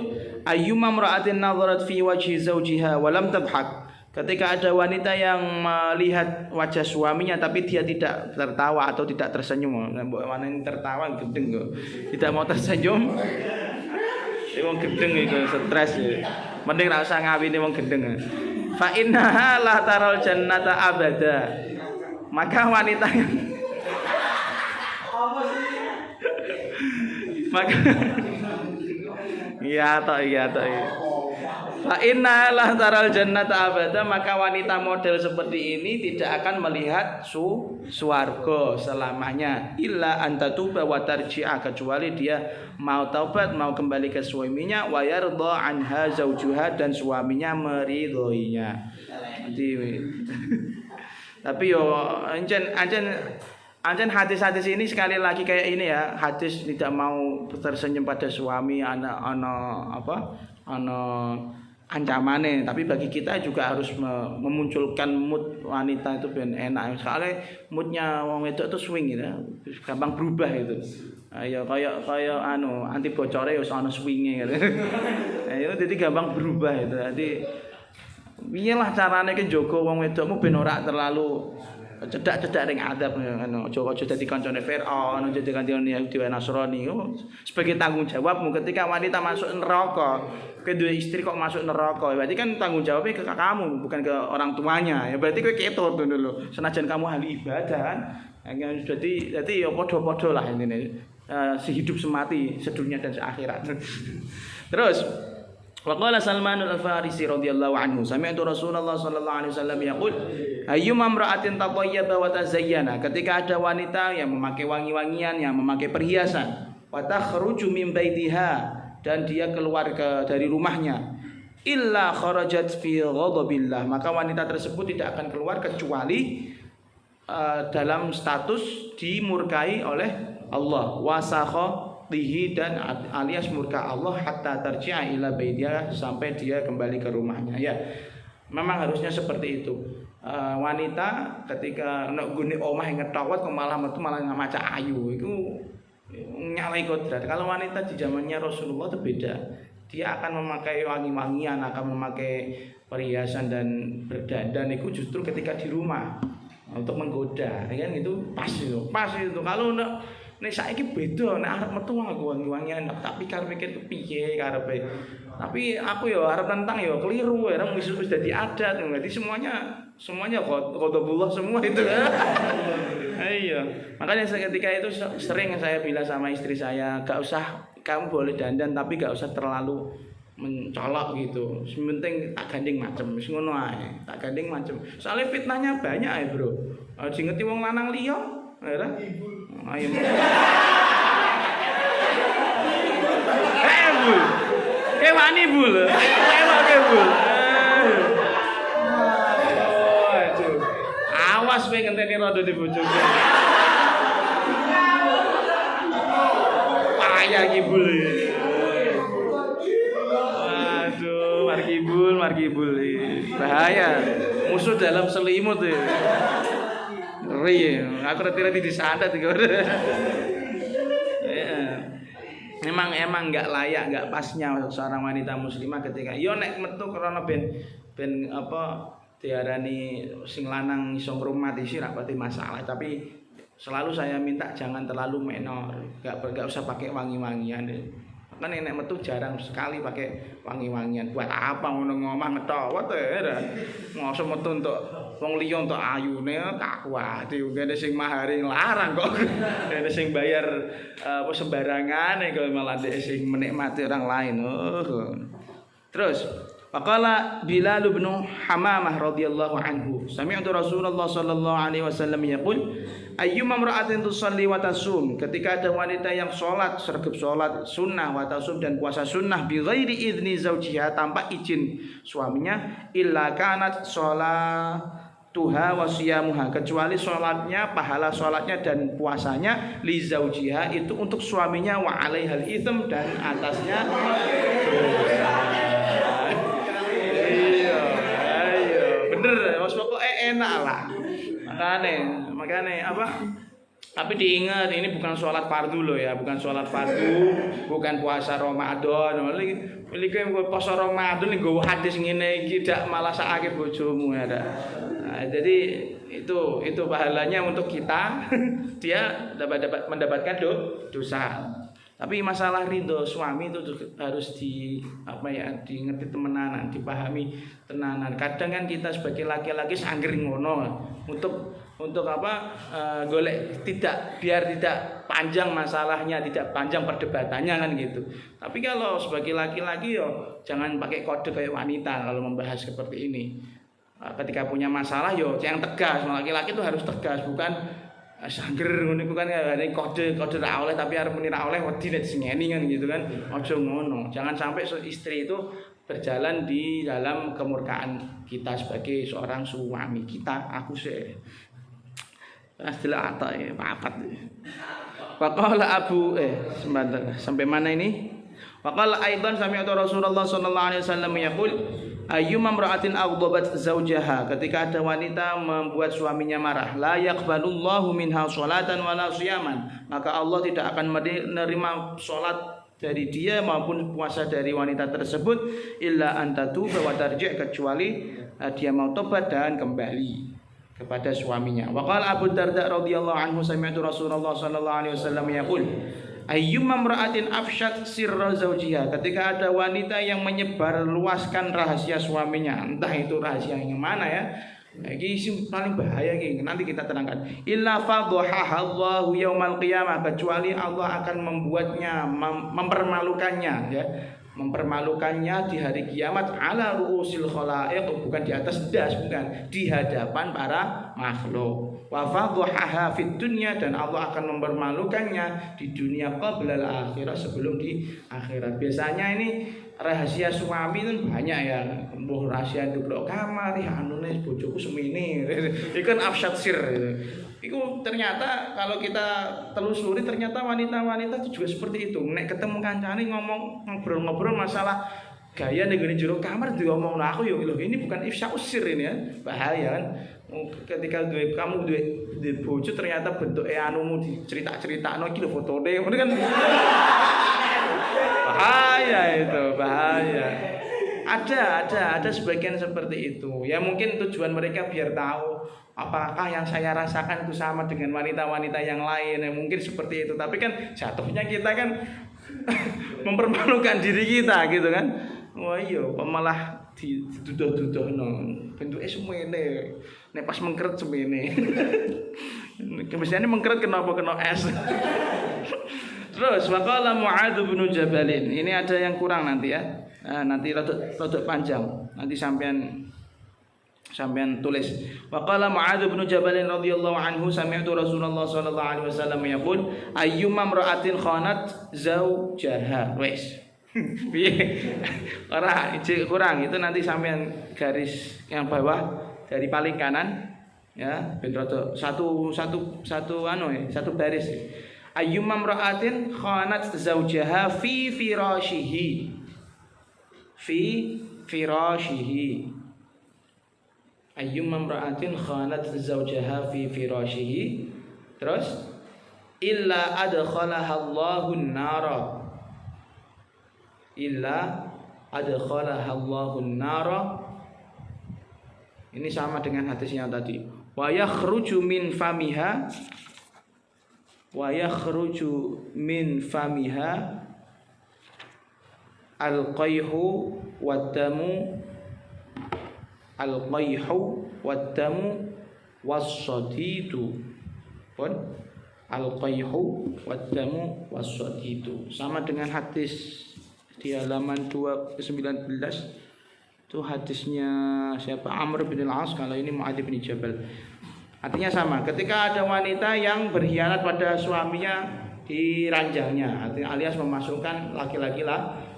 Speaker 1: ayyuma imra'atin nadharat fi wajhi zawjiha wa lam tadhhak. Ketika ada wanita yang melihat wajah suaminya tapi dia tidak tertawa atau tidak tersenyum. Mbok wanita tertawa gedeng kok. Tidak mau tersenyum. Wong gedeng iku stres ya. Mending ra usah ngawini wong gedeng. Fa innaha la taral jannata abada. Maka wanita yang maka iya toh. Fa inna la taral jannata abada, maka wanita model seperti ini tidak akan melihat swarga selamanya illa antatuba wa tarji'a, kecuali dia mau taubat, mau kembali ke suaminya, wa yardha anha zaujuha, dan suaminya meridhoinya. Tapi yo Anjen hadis-hadis ini sekali lagi kayak ini ya, hadis tidak mau tersenyum pada suami, ana ancamane, tapi bagi kita juga harus memunculkan mood wanita itu ben enak. Soalnya moodnya wong wedok itu swing gitu, gampang berubah itu. Ayo kayak anti bocore ya ana swinge gitu. Ayo jadi gampang berubah itu. Jadi piyelah carane ki njaga wong wedokmu ben ora terlalu cedak-cedak ring adab ngono. Aja dadi kancane Firaun, aja dadi kancane Yahudi wa Nasrani. Sebagai tanggung jawabmu ketika wanita masuk neraka, kedua istri kok masuk neraka, berarti kan tanggung jawabnya ke kamu, bukan ke orang tuanya. Ya berarti kowe ketut dulu. Senajan kamu ahli ibadah kan. Jadi ya padha-padha lah intine. Sehidup semati, sedunia dan seakhirat. Terus waqala Salman al-Farisi radhiyallahu anhu, sami'tu Rasulullah sallallahu alaihi wasallam yaqul, ayyuma imra'atin tatayyaba wa tazayyana, ketika ada wanita yang memakai wangi-wangian, yang memakai perhiasan, wa takhruju min baitiha, dan dia keluar dari rumahnya, illa kharajat fi ghadabillah, maka wanita tersebut tidak akan keluar kecuali dalam status dimurkai oleh Allah, wasakha tihi, dan alias murka Allah, hatta tarji'a ila baitiha, sampai dia kembali ke rumahnya. Ya, memang harusnya seperti itu. Wanita ketika nek gune omah ngetawat kok malah metu malah maca ayu, itu nyalai kodrat. Kalau wanita di zamannya Rasulullah itu beda. Dia akan memakai wangi-wangian, akan memakai perhiasan dan berdandan itu justru ketika di rumah untuk menggoda, kan itu pas itu. Kalau nek saiki beda, nek arep metu aku wangi-wangian, tak pikir-pikir piye karepe. Tapi aku ya arep nentang ya keliru, orang wis dadi adat. Berarti semuanya qadabullah semua itu. Iya. Makanya ketika itu sering saya bilang sama istri saya, gak usah kamu boleh dandan tapi gak usah terlalu mencolok gitu. Penting tak gandeng macem, wis ngono ae. Tak gandeng macem. Soalnya fitnahnya banyak ya, Bro. Aja ngeti wong lanang liya, ora? Ayo. Bul. Kewani bul. Kewake bul. Aduh. Awas kowe ngenteni rodo di bojoku. Payah iki bul. Waduh, markibul. Bahaya. Musuh dalam selimut ya. Ngeri, aku reti-reti disantet iki. Emang enggak layak, enggak pasnya seorang wanita muslimah ketika yo nek metu krana ben apa diarani sing lanang iso ngrumat isi ra pati masalah, tapi selalu saya minta jangan terlalu menor, enggak usah pakai wangi-wangian. Kan nek metu jarang sekali pakai wangi-wangian. Buat apa ngono ngomah ngetawat ya. Mosok metu untuk wong liya untuk ayune kakuati, ngene sing mahare larang kok. Ngene sing bayar apa sembarangan kok malah dhek sing menikmati orang lain. Terus faqala Bilal bin Hamamah radhiyallahu anhu, sami'tu Rasulullah sallallahu alaihi wasallam yaqul, ayyuma imra'atin tusalli wa tasum, ketika ada wanita yang salat, sergap salat sunnah wa tasum, dan puasa sunnah bi ghairi idzni zaujiha, tanpa izin suaminya, illa kanat sholatuha wa siyamuha, kecuali salatnya, pahala salatnya dan puasanya li zaujiha itu untuk suaminya, wa alaihal itsm, dan atasnya dosa. Bener, mas pokoknya enak lah. Makanya apa? Tapi diingat ini bukan sholat fardu loh ya, bukan sholat fardu, bukan puasa Ramadan. Pilih puasa Ramadan nih gue hadis ngene tidak malah sakit bojomu ya. Nah, jadi itu pahalanya untuk kita, dia mendapatkan dosa. Tapi masalah ridho suami itu harus diingerti temenanan, dipahami tenanan. Kadang kan kita sebagai laki-laki sanggring ngono untuk untuk apa golek biar tidak panjang masalahnya, tidak panjang perdebatannya kan gitu. Tapi kalau sebagai laki-laki yo jangan pakai kode kayak wanita kalau membahas seperti ini. Ketika punya masalah yo yang tegas, laki-laki itu harus tegas, bukan sangger ngono iku kan kode ra oleh tapi arep muni ra oleh wedi nek disengeni kan gitu kan. Aja ngono. Jangan sampai istri itu berjalan di dalam kemurkaan kita sebagai seorang suami kita. Aku sih Astilah atak ya, papat. Waqala Abu sebentar sampai mana ini? Waqala aidan sami'tu Rasulullah sallallahu alaihi wasallam yaqul ayyuma imra'atin aghdabat zawjaha, ketika ada wanita membuat suaminya marah, la yaqbalullahu minha sholatan wala siyaman, maka Allah tidak akan menerima salat dari dia maupun puasa dari wanita tersebut illa antatuba wa tarji', kecuali dia mau tobat dan kembali kepada suaminya. Waqala Abu Darda radhiyallahu anhu sami'tu Rasulullah sallallahu alaihi wasallam yaqul ayyumma imra'atin afshat sirra zawjiha, ketika ada wanita yang menyebar luaskan rahasia suaminya, entah itu rahasia yang mana ya. Ini paling bahaya ini, nanti kita terangkan. Illa fadhaha Allahu yaumal qiyamah, kecuali Allah akan membuatnya mempermalukannya ya. Mempermalukannya di hari kiamat ala ru'usil khalaiq, bukan di atas das, bukan, di hadapan para makhluk. Wa fadhaha fid dunya, dan Allah akan mempermalukannya di dunia qabla al-akhirah, sebelum di akhirat. Biasanya ini rahasia suami itu banyak ya, mbuh rahasia nduk kamar ya anune bojoku semene. Iku kan afsyad sir. Itu ternyata kalau kita telusuri ternyata wanita-wanita itu juga seperti itu. Nek ketemu kancane ngobrol-ngobrol masalah gaya ning jero kamar diomong aku yo lho ini bukan ifsya usir ini ya. Bahaya kan. Ketika kamu duwe bojo ternyata bentuke anumu dicerita-critakno iki lho fotone. Ngono kan. Bahaya itu, bahaya. Ada sebagian seperti itu. Ya mungkin tujuan mereka biar tahu apakah yang saya rasakan itu sama dengan wanita-wanita yang lain. Ya, mungkin seperti itu. Tapi kan jatuhnya kita kan mempermalukan diri kita gitu kan. Wah iya, malah diduduh-duduhno. Bentuke semene. Nek pas mengkeret semene. Biasanya mengkeret kenapa kena es. Terus waqala Mu'adz bin Jabal. Ini ada yang kurang nanti ya. Nanti rada panjang. Nanti sampean tulis. Waqala Mu'adz bin Jabal radhiyallahu anhu sami'tu Rasulullah sallallahu alaihi wasallam yaqul ayyuma imra'atin khanat zawjaha. Wes. Piye? Ora, kurang. Itu nanti sampean garis yang bawah dari paling kanan ya, ben rada satu baris. Ayyuma imra'atin khanat zawjaha fi firashihi. Ayyuma imra'atin khanat zawjaha fi firashihi. Terus illa adkhalaha Allahun nara. Illa adkhalaha Allahun nara. Ini sama dengan hadis yang tadi. Wa yakhruju min famiha al-qayhu wad-damu was-sadidu. Al-qayhu wad-damu was-sadidu. Sama dengan hadis di halaman 219. Itu hadisnya siapa? Amr bin al-As, kalau ini Mu'adz bin Jabal. Artinya sama, ketika ada wanita yang berkhianat pada suaminya di ranjangnya, alias memasukkan laki-laki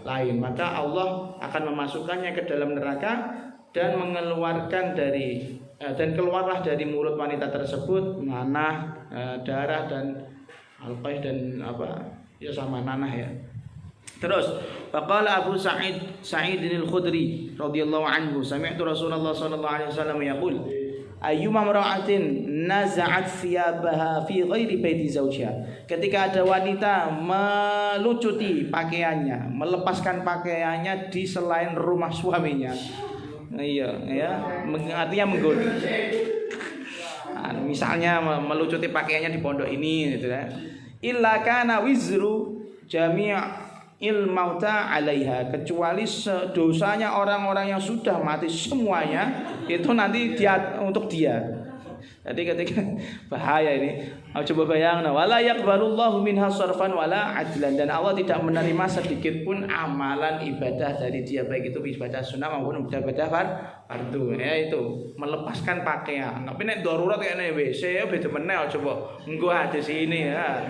Speaker 1: lain, maka Allah akan memasukkannya ke dalam neraka dan mengeluarkan dan keluarlah dari mulut wanita tersebut nanah, darah dan alqaih dan apa ya sama nanah ya. Terus faqala Abu Sa'id al-Khudri radhiyallahu anhu sami'tu Rasulullah sallallahu alaihi wasallam yaqul ayyuma imra'atin naza'at thiyabaha fi ghairi baiti zawjiha, ketika ada wanita melucuti pakaiannya, melepaskan pakaiannya di selain rumah suaminya. Iya ya, artinya menggoda. Misalnya melucuti pakaiannya di pondok ini gitu ya. Illa kana wizru jami'il mauta 'alaiha, kecuali dosanya orang-orang yang sudah mati semuanya itu nanti untuk dia. Jadi ketika bahaya ini. Coba bayangkan, wala yaqbalullahu minha sarfan wala adlan, dan Allah tidak menerima sedikit pun amalan ibadah dari dia, baik itu ibadah sunnah maupun ibadah fardu. Ya itu melepaskan pakaian. Tapi nek darurat kayak WC ya beda meneh coba. Engko ada sini ya.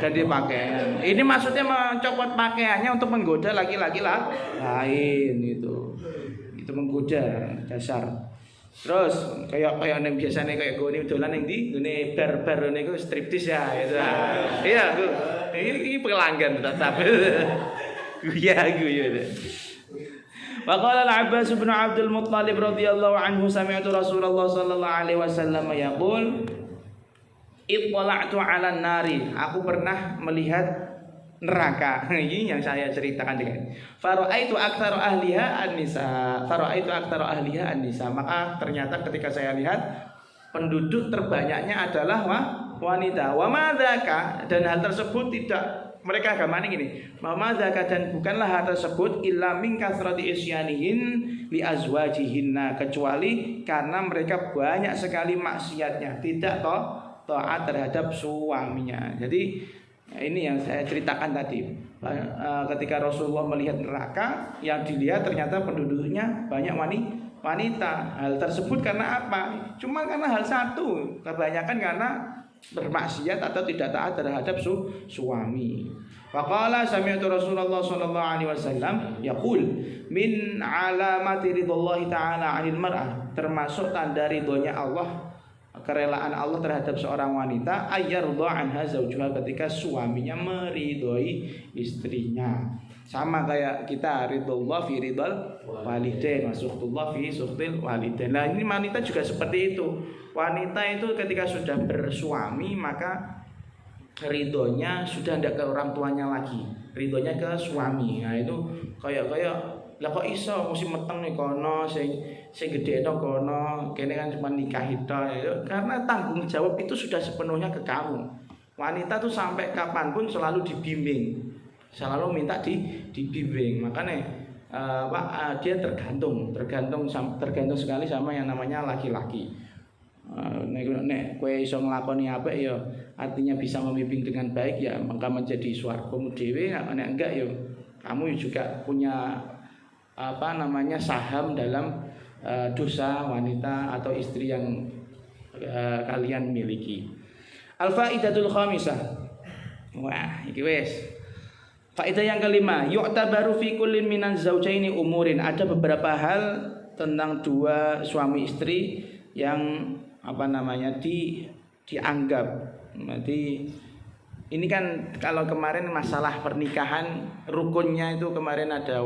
Speaker 1: Ganti pakaian. Ini maksudnya mencopot pakaiannya untuk menggoda laki-laki lain itu. Itu menggoda dasar. Terus kayak yang biasanya kayak gue ini dolan yang di ini bar ini gue striptis ya itu. Iya gue ini pelanggan tetap. Gue ya. Waqala al-Abbas bin Abdul Muttalib radhiyallahu anhu sami'tu Rasulullah sallallahu alaihi wasallam yaqul ittala'tu 'alan nari. Aku pernah melihat neraka. Ini yang saya ceritakan dengan. Fara'aitu aktsara ahliha an-nisa. Maka ternyata ketika saya lihat penduduk terbanyaknya adalah wanita. Wa madzaka, dan hal tersebut tidak mereka agamanya gini. Wa madzaka, dan bukanlah hal tersebut illa min kasrati isyanihin li azwajihinna, kecuali karena mereka banyak sekali maksiatnya, tidak taat terhadap suaminya. Jadi ini yang saya ceritakan tadi. Ketika Rasulullah melihat neraka, yang dilihat ternyata penduduknya banyak wanita. Hal tersebut karena apa? Cuma karena hal satu, kebanyakan karena bermaksiat atau tidak taat terhadap suami. Faqala sami'tu Rasulullah sallallahu alaihi wasallam yaqul min alamati ridallahi ta'ala 'anil mar'ah, termasuk tanda ridhonya Allah, kerelaan Allah terhadap seorang wanita, ayyardha anha zaujuha, ketika suaminya meridhoi istrinya. Sama kayak kita ridullah fi ridal walidain, masukhtullah fi sukhtil walidain. Nah, ini wanita juga seperti itu. Wanita itu ketika sudah bersuami maka ridhonya sudah tidak ke orang tuanya lagi, ridhonya ke suami. Nah, itu kayak lah kok iso mesti meteng nih kono sing gedekno kono, kene kan cuma nikahi tok. Karena tanggung jawab itu sudah sepenuhnya ke kamu. Wanita tuh sampai kapanpun selalu dibimbing, selalu minta dibimbing. Makanya dia tergantung sekali sama yang namanya laki-laki. Nek kowe iso nglakoni apik ya artinya bisa membimbing dengan baik, ya maka menjadi swargamu dhewe. Nek enggak ya kamu juga punya saham dalam dosa wanita atau istri yang kalian miliki. Al-faidatul khamisah. Wah, iki wis. Faedah yang kelima, yu'tabaru fi kullin minan zaujaini umurin. Ada beberapa hal tentang dua suami istri yang dianggap. Jadi ini kan kalau kemarin masalah pernikahan rukunnya itu kemarin ada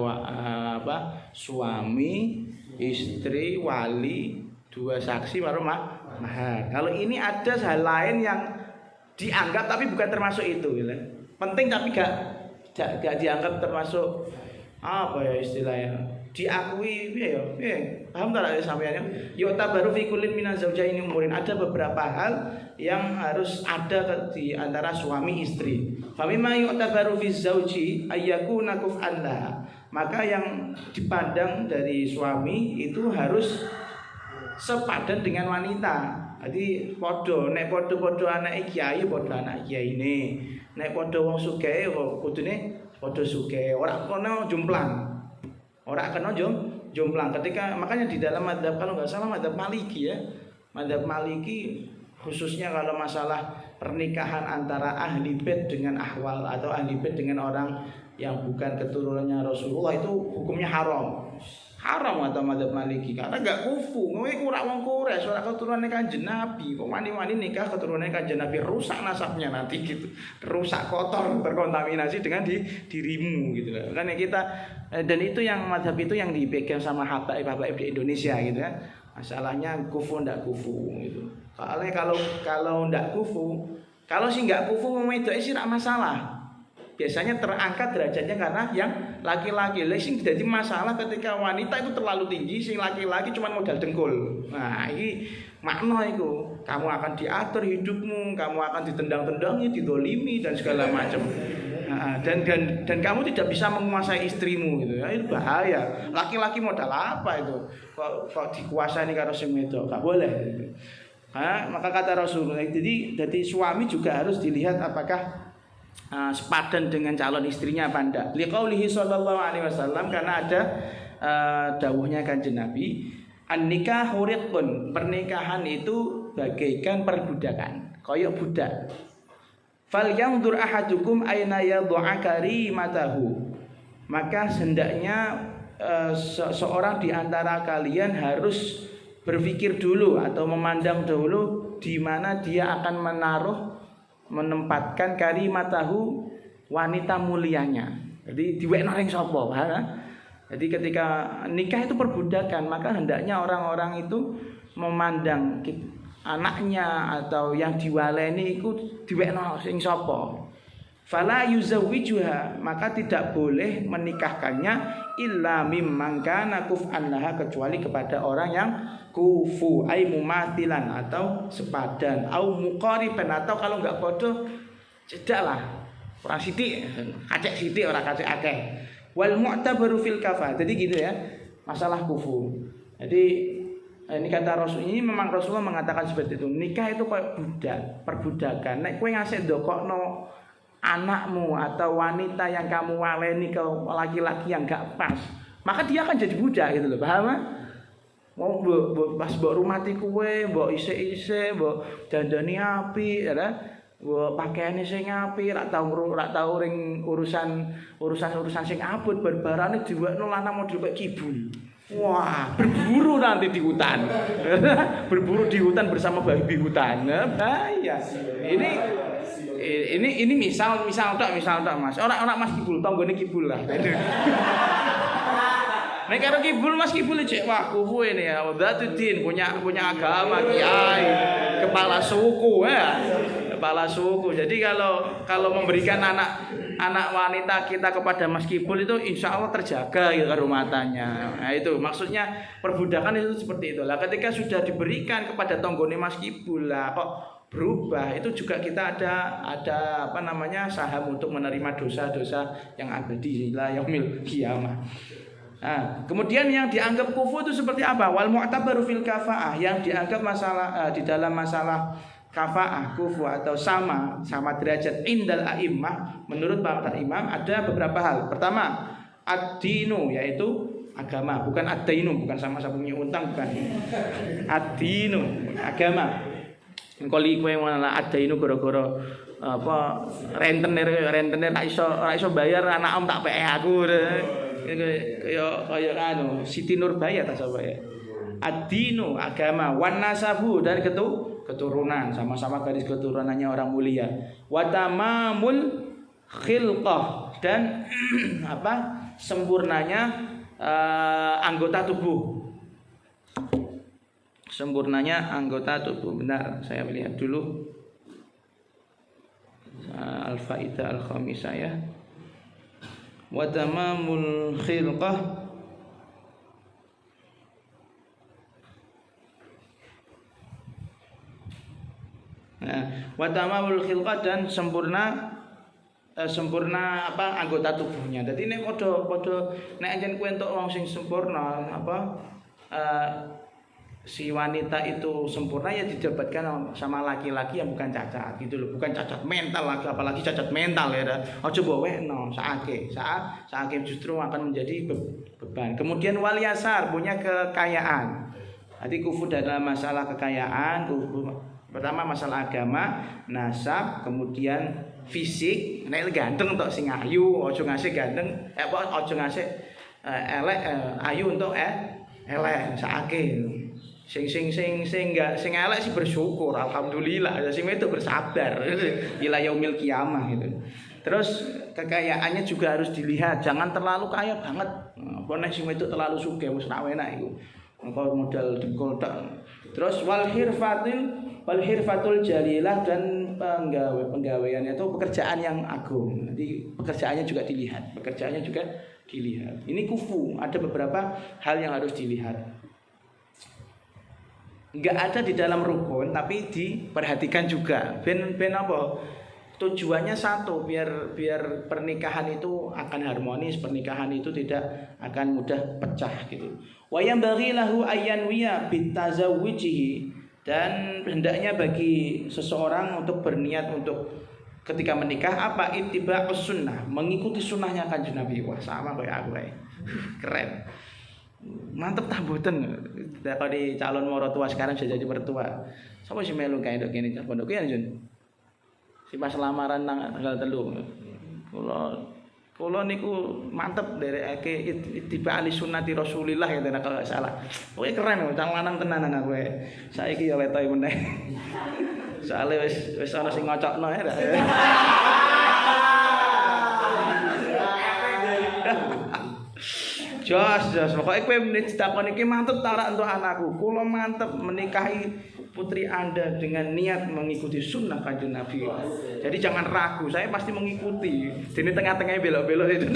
Speaker 1: suami, istri, wali, dua saksi baru mahar. Kalau ini ada hal lain yang dianggap tapi bukan termasuk itu, gitu. Penting tapi gak dianggap termasuk istilahnya diakui ya. Paham tak sampeyan? Yu'tabaru fi kullin minaz zaujaini umurin. Ada beberapa hal yang harus ada di antara suami istri. Fa mimma yu'tabaru fi zauji ayyakuna kuf'an laha. Maka yang dipandang dari suami itu harus sepadan dengan wanita. Jadi nek podo anak kiai podo anak kiai ini. Nek podo wong sugih kudune podo sugih. Ora kena jomplang. Ora kena jomplang. Ketika makanya di dalam madzhab, kalau enggak salah madzhab Maliki ya. Madzhab Maliki khususnya kalau masalah pernikahan antara ahli bait dengan ahwal atau ahli bait dengan orang yang bukan keturunannya Rasulullah itu hukumnya haram. Haram atau madzhab Maliki karena enggak kufu. Kowe ora wong Quraisy, ora keturunane Kanjeng Nabi. Kok wani-wani nikah keturunane Kanjeng Nabi, rusak nasabnya nanti gitu. Rusak, kotor, terkontaminasi dengan dirimu gitu. Karena kita dan itu yang madzhab itu yang dipegang sama habaib-habaib di Indonesia gitu kan. Masalahnya kufu ndak kufu gitu. Kalau ndak kufu, kalau sih nggak kufu mau itu sih tidak masalah. Biasanya terangkat derajatnya karena yang laki-laki. Sing jadi masalah ketika wanita itu terlalu tinggi, sing laki-laki cuma modal dengkul. Nah, ini makna itu. Kamu akan diatur hidupmu, kamu akan ditendang-tendangi, didolimi dan segala macam. Nah, dan kamu tidak bisa menguasai istrimu gitu ya. Itu bahaya. Laki-laki modal apa itu? Kok dikuasai karo sing wedok? Gak boleh. Maka kata Rasulullah, jadi suami juga harus dilihat apakah sepadan dengan calon istrinya apa enggak. Liqaulihi sallallahu alaihi wasallam, karena ada dawuhnya Kanjeng Nabi, an-nikah huriqun, pernikahan itu bagaikan perbudakan, koyok budak. Fal yanzur ahadukum aina yad'a karimatahu, maka hendaknya seorang di antara kalian harus berpikir dulu atau memandang dulu di mana dia akan menempatkan karimatahu, wanita mulianya. Jadi diwekno ring sapa? Jadi ketika nikah itu perbudakan, maka hendaknya orang-orang itu memandang anaknya atau yang diwaleni itu diwekno sing sapa. Fala yuzawwijuha, maka tidak boleh menikahkannya illa mimman kana kuf'an laha, kecuali kepada orang yang kufu ai mumatilan atau sepadan, au muqariban, atau kalau enggak bodoh cedaklah orang sithik, kacek sithik ora kacek akeh. Wal mu'tabaru fil kafah. Jadi gitu ya, masalah kufu. Jadi ini kata Rasul, ini memang Rasulullah mengatakan seperti itu. Nikah itu kayak budak, perbudakan. Nek kowe ngasih ndokokno anakmu atau wanita yang kamu waleni ke laki-laki yang gak pas, maka dia akan jadi budak gitu loh, paham? Mau pas mbok rumati kowe, mbok isik-isik, mbok dandani apik, ya. Mbok pakaiane sing apik, rak tau ring urusan sing abot, barbarane diwekno lanang model kayak kibul. Wah, berburu nanti di hutan. Berburu di hutan bersama babi hutan. Bahaya. Ini misal tok Mas. Orang Mas Kibul, tanggone Kibul lah. Nek karo Kibul, Mas Kibul cek wah kufu ini ya. Wadatuddin punya agama, kiai, kepala suku ya. Kepala suku. Jadi kalau memberikan anak wanita kita kepada Mas Kibul itu insya Allah terjaga ya rumah tangganya. Nah itu maksudnya perbudakan itu seperti itu lah. Ketika sudah diberikan kepada tonggone Mas Kibul lah kok berubah, itu juga kita ada saham untuk menerima dosa-dosa yang abadi ila yaumil qiyamah. Nah, kemudian yang dianggap kufu itu seperti apa? Wal mu'tabaru fil kafaah, yang dianggap masalah di dalam masalah kafaah, kufu atau sama derajat indal a'immah, menurut para imam ada beberapa hal. Pertama, ad-dinu, yaitu agama, bukan ad-dainu, bukan sama-sama punya utang, bukan. Ad-dinu, agama. Kali kowe malah ad-dainu gara-gara apa rentenir ra iso bayar anak om tak peke aku. Kaya anu Siti Nurbaya ta sapa ya. Ad-dinu, agama, wan nasabu, dan keturunan, sama-sama garis keturunannya orang mulia. Wa tamamul khilqah, dan sempurnanya anggota tubuh. Sempurnanya anggota tubuh. Benar, saya melihat dulu Al-Faidah Al-Khamisah ya. Wa tamamul khilqah, wa tamamul khilqah, dan sempurna anggota tubuhnya. Jadi nek padha nek anjen kowe entuk wong sing sempurna si wanita itu sempurna, ya didapatkan sama laki-laki yang bukan cacat gitu loh, bukan cacat mental lagi, apalagi cacat mental ya. Aja bawekno saake justru akan menjadi beban. Kemudian wal yasar, punya kekayaan. Jadi kufu dalam masalah kekayaan, kufu pertama masalah agama, nasab, kemudian fisik. Nek ganteng tok sing ayu, aja ngasih ganteng, aja ngasih elek ayu untuk elek saake. Sing elek sih bersyukur, alhamdulillah. Sing itu bersabar ila yaumil qiyamah gitu. Terus kekayaannya juga harus dilihat, jangan terlalu kaya banget. Apa nek sing itu terlalu sugih wis ra enak iku. Engko modal dengkul tok. Terus wal hirfatul jalilah, dan penggawaiannya itu pekerjaan yang agung. Nanti pekerjaannya juga dilihat. Ini kufu, ada beberapa hal yang harus dilihat. Enggak ada di dalam rukun, tapi diperhatikan juga. Ben apa? Tujuannya satu, biar pernikahan itu akan harmonis, pernikahan itu tidak akan mudah pecah gitu. Wa yanbaghi lahu ayyanwiya bitazawwijihi, Dan hendaknya bagi seseorang untuk berniat untuk ketika menikah apa ittiba'us sunnah, mengikuti sunnahnya Kanjeng Nabi. Wah, sama kayak aku kayak. Keren. Mantep tak mboten. Kalau di calon mertua sekarang sudah jadi mertua. Sapa sing melu kae ndok kene pondok ya Jun. Si pas lamaran nang tanggal 3. Kula niku mantep derekake ittiba ali sunnati Rasulillah ya kalau enggak salah. Pokoke keren cang lanang tenanan aku. Saiki ya letoy meneh. Soale wis ana sing ngocokno ya. Jos, pokoknya kowe ditakoni iki mantep tarak untuk anakku. Kula mantep menikahi putri Anda dengan niat mengikuti sunnah Kanjeng Nabi. Jadi jangan ragu, saya pasti mengikuti. Dene tengah-tengahnya belok-belok itu.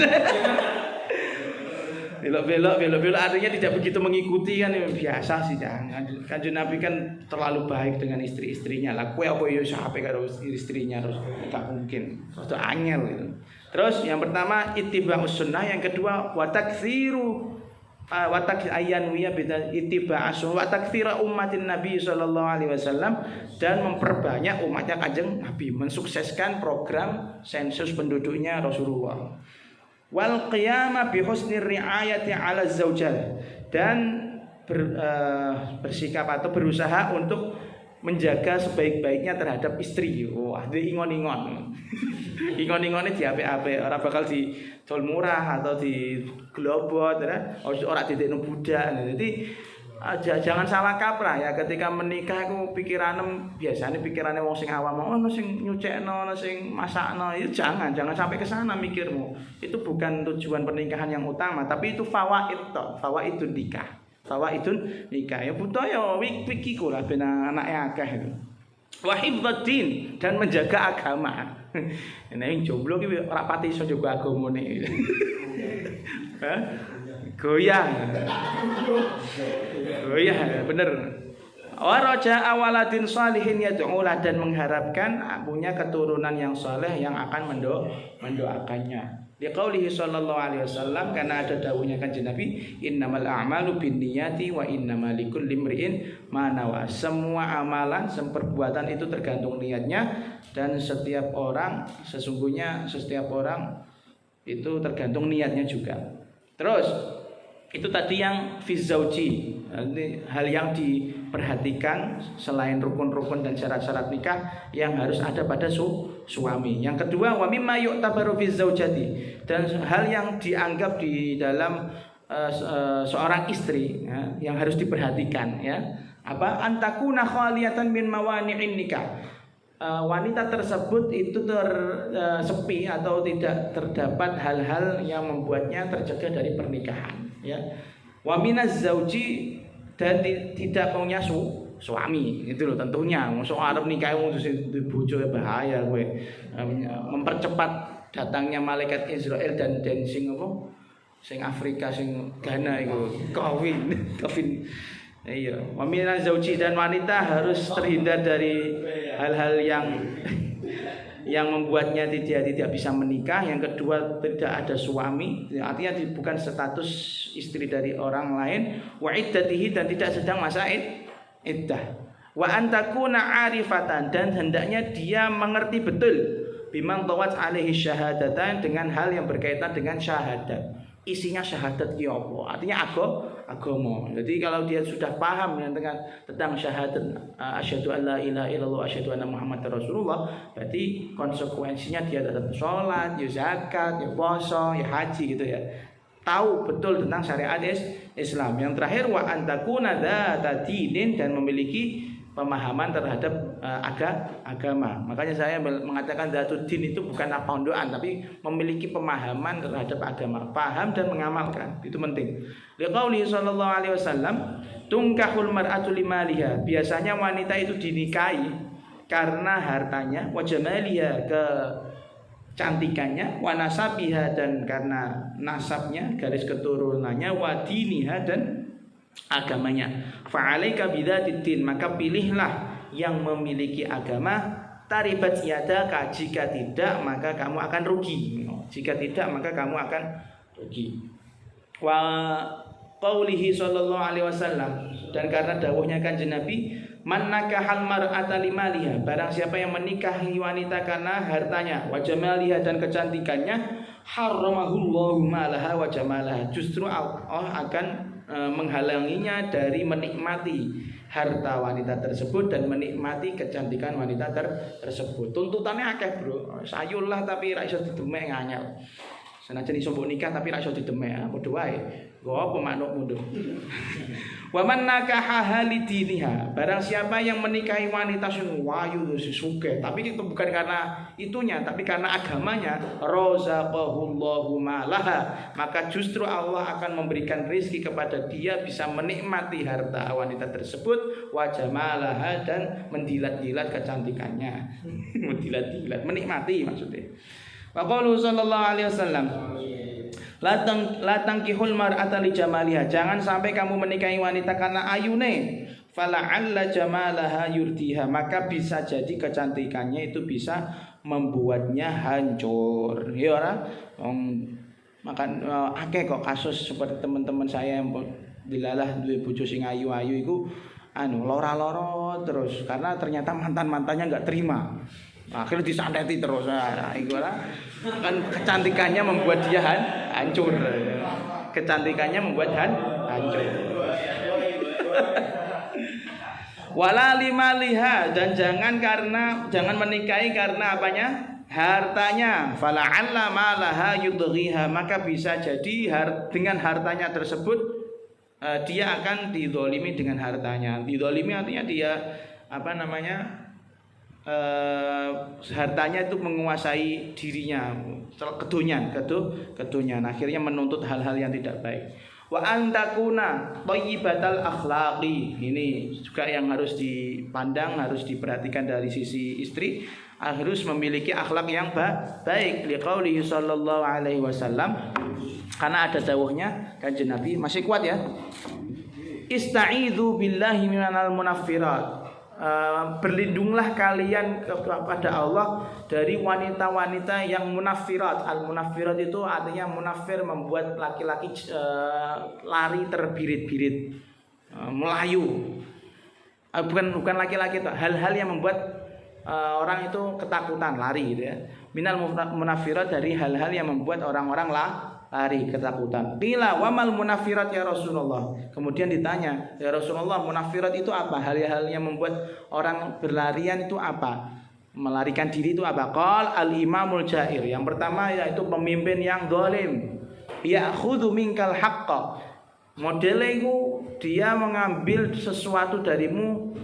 Speaker 1: Belok-belok artinya tidak begitu mengikuti kan biasa sih jangan. Kanjeng Nabi kan terlalu baik dengan istri-istrinya lah. Kowe apa yo sampe karo istrinya terus gak mungkin. Itu angel gitu. Terus yang pertama ittiba'us sunnah, yang kedua wa taktsiru wa takayyan wiya bida ittiba'as wa taktsira ummatin Nabi sallallahu alaihi wasallam, dan memperbanyak umatnya Kanjeng Nabi, mensukseskan program sensus penduduknya Rasulullah. Wal qiyama bi husnir riayati 'ala zaujah, dan bersikap atau berusaha untuk menjaga sebaik-baiknya terhadap istri. Wah, dia ingon-ingon. Ingon-ingone diapik-apik, ora bakal didol murah atau di globot ya. Ora didekno budak. Jadi jangan salah kaprah ya ketika menikah iku pikirane biasanya pikirane wong sing awam, ono sing nyucekno, ono sing masakno. Itu jangan sampai ke sana mikirmu. Itu bukan tujuan pernikahan yang utama, tapi itu fawaid tok, fawaidun nikah. Fawaidun nikah ya butuh ya wiki lah ben anake akeh itu. Wa hifdzuddin, dan menjaga agama. Nek jomblo ki ora pati iso jaga agamane. Hah? Goyah bener. Wa raja'a waladin shalihin yad'ulah, dan mengharapkan punya keturunan yang saleh yang akan mendoakannya. Liqaulihi sallallahu alaihi wasallam, karena ada dawuhnya Kanjeng Nabi, innamal a'malu binniyati wa innamal likulli imri'in ma nawa. Semua amalan, semua perbuatan itu tergantung niatnya, dan setiap orang itu tergantung niatnya juga. Terus itu tadi yang fi zauji, hal yang diperhatikan selain rukun-rukun dan syarat-syarat nikah yang harus ada pada suami. Yang kedua, wa mimma yu'tabaru fi zaujati, dan hal yang dianggap di dalam seorang istri ya, yang harus diperhatikan ya. Apa? Antakuna khaliyatan min mawani'in nikah. Wanita tersebut itu tersepi atau tidak terdapat hal-hal yang membuatnya tercegah dari pernikahan ya. Wa minaz zauji, dan tidak punya suami itu loh tentunya. Mosok arep nikah wong terus bojo bahaya kowe. Mempercepat datangnya malaikat Israel dan sing apa? Sing Afrika sing Ghana iku kawin. Iya, wa minaz zauji, dan wanita harus terhindar dari hal-hal yang membuatnya tidak bisa menikah. Yang kedua, tidak ada suami, artinya bukan status istri dari orang lain. Wa iddatihi, dan tidak sedang masa iddah. Wa antakuna arifatan, dan hendaknya dia mengerti betul bimang tawat alaihi syahadatan, dengan hal yang berkaitan dengan syahadat. Isinya syahadat ki apa? Artinya agama. Jadi kalau dia sudah paham tentang syahadat asyhadu alla ilaha illallah asyhadu anna muhammadar rasulullah, berarti konsekuensinya dia tetap sholat, ya zakat, ya puasa, ya haji gitu ya. Tahu betul tentang syariat Islam. Yang terakhir, wa antakuna dzata dinin, dan memiliki pemahaman terhadap agama. Makanya saya mengatakan dzatuddin itu bukan pondokan, tapi memiliki pemahaman terhadap agama, paham dan mengamalkan. Itu penting. Liqauli sallallahu alaihi wasallam, tungkahul mar'atu limaliha. Biasanya wanita itu dinikahi karena hartanya, wa jamaliha, kecantikannya, wa nasabiha, dan karena nasabnya, garis keturunannya, wa diniha, dan agamanya. Fa'alaika bidzatiddin, maka pilihlah yang memiliki agama. Taribat yadaka, jika tidak maka kamu akan rugi. Jika tidak maka kamu akan rugi. Wa qaulihi sallallahu alaihi wasallam, dan karena dawuhnya Kanjeng Nabi, Man nakahal mar'ata limaliha, barang siapa yang menikahi wanita karena hartanya, wa jamaliha dan kecantikannya, haramahullahu malaha wa jamalaha. Justru Allah akan menghalanginya dari menikmati harta wanita tersebut dan menikmati kecantikan wanita tersebut. Tuntutannya akeh, Bro. Sayullah tapi ra iso didemek nganyel. Senajan iso mbok nikah tapi ra iso didemek, padha wae. Nggo apa manukmu nduk. Wa man nakaha halidiniha, barang siapa yang menikahi wanita sing wayu sing sugih, tapi itu bukan karena itunya, tapi karena agamanya, razaqahullahu malaha, maka justru Allah akan memberikan rezeki kepada dia bisa menikmati harta wanita tersebut, wa jamalaha dan mendilat-dilat kecantikannya. Mendilat-dilat, menikmati maksudnya. Wa qalu sallallahu alaihi wasallam, la tankihul mar'ata li jamaliha, jangan sampai kamu menikahi wanita karena ayune, fala'alla jamalaha yurdiha, maka bisa jadi kecantikannya itu bisa membuatnya hancur. Ya ora? Makan akeh kok kasus seperti teman-teman saya yang dilalah duwe bojo sing ayu-ayu iku lora-loro terus karena ternyata mantan-mantannya enggak terima. Akhirnya disandeti terus. Nah, itu kan kecantikannya membuat dia hancur. Kecantikannya membuat hancur. Wala limaliha, dan jangan menikahi karena apanya? Hartanya. Fala'alla malaha yudghiha, maka bisa jadi dengan hartanya tersebut dia akan dizalimi dengan hartanya. Dizalimi artinya dia hartanya itu menguasai dirinya, kedonyan, akhirnya menuntut hal-hal yang tidak baik. Wa antakuna thayyibatal akhlaqi, ini juga yang harus dipandang, harus diperhatikan dari sisi istri, harus memiliki akhlak yang baik. Liqaulihi sallallahu alaihi wasallam, karena ada dawuhnya Kanjeng Nabi, masih kuat ya. Ista'idzu billahi minal munaffirat. Berlindunglah kalian kepada Allah dari wanita-wanita yang munaffirat. Al-munaffirat itu artinya munafir, membuat laki-laki lari terbirit-birit, melayu. Bukan laki-laki, hal-hal yang membuat orang itu ketakutan, lari gitu ya. Minal munaffirat, dari hal-hal yang membuat orang-orang lari, ketakutan. Qila wa mal munaffirat ya Rasulullah. Kemudian ditanya, ya Rasulullah, munaffirat itu apa? Hal-hal yang membuat orang berlarian itu apa? Melarikan diri itu apa? Qal al imamul jair. Yang pertama yaitu pemimpin yang zalim. Ya'khudhu minkal haqqa. Modelnya itu dia mengambil sesuatu darimu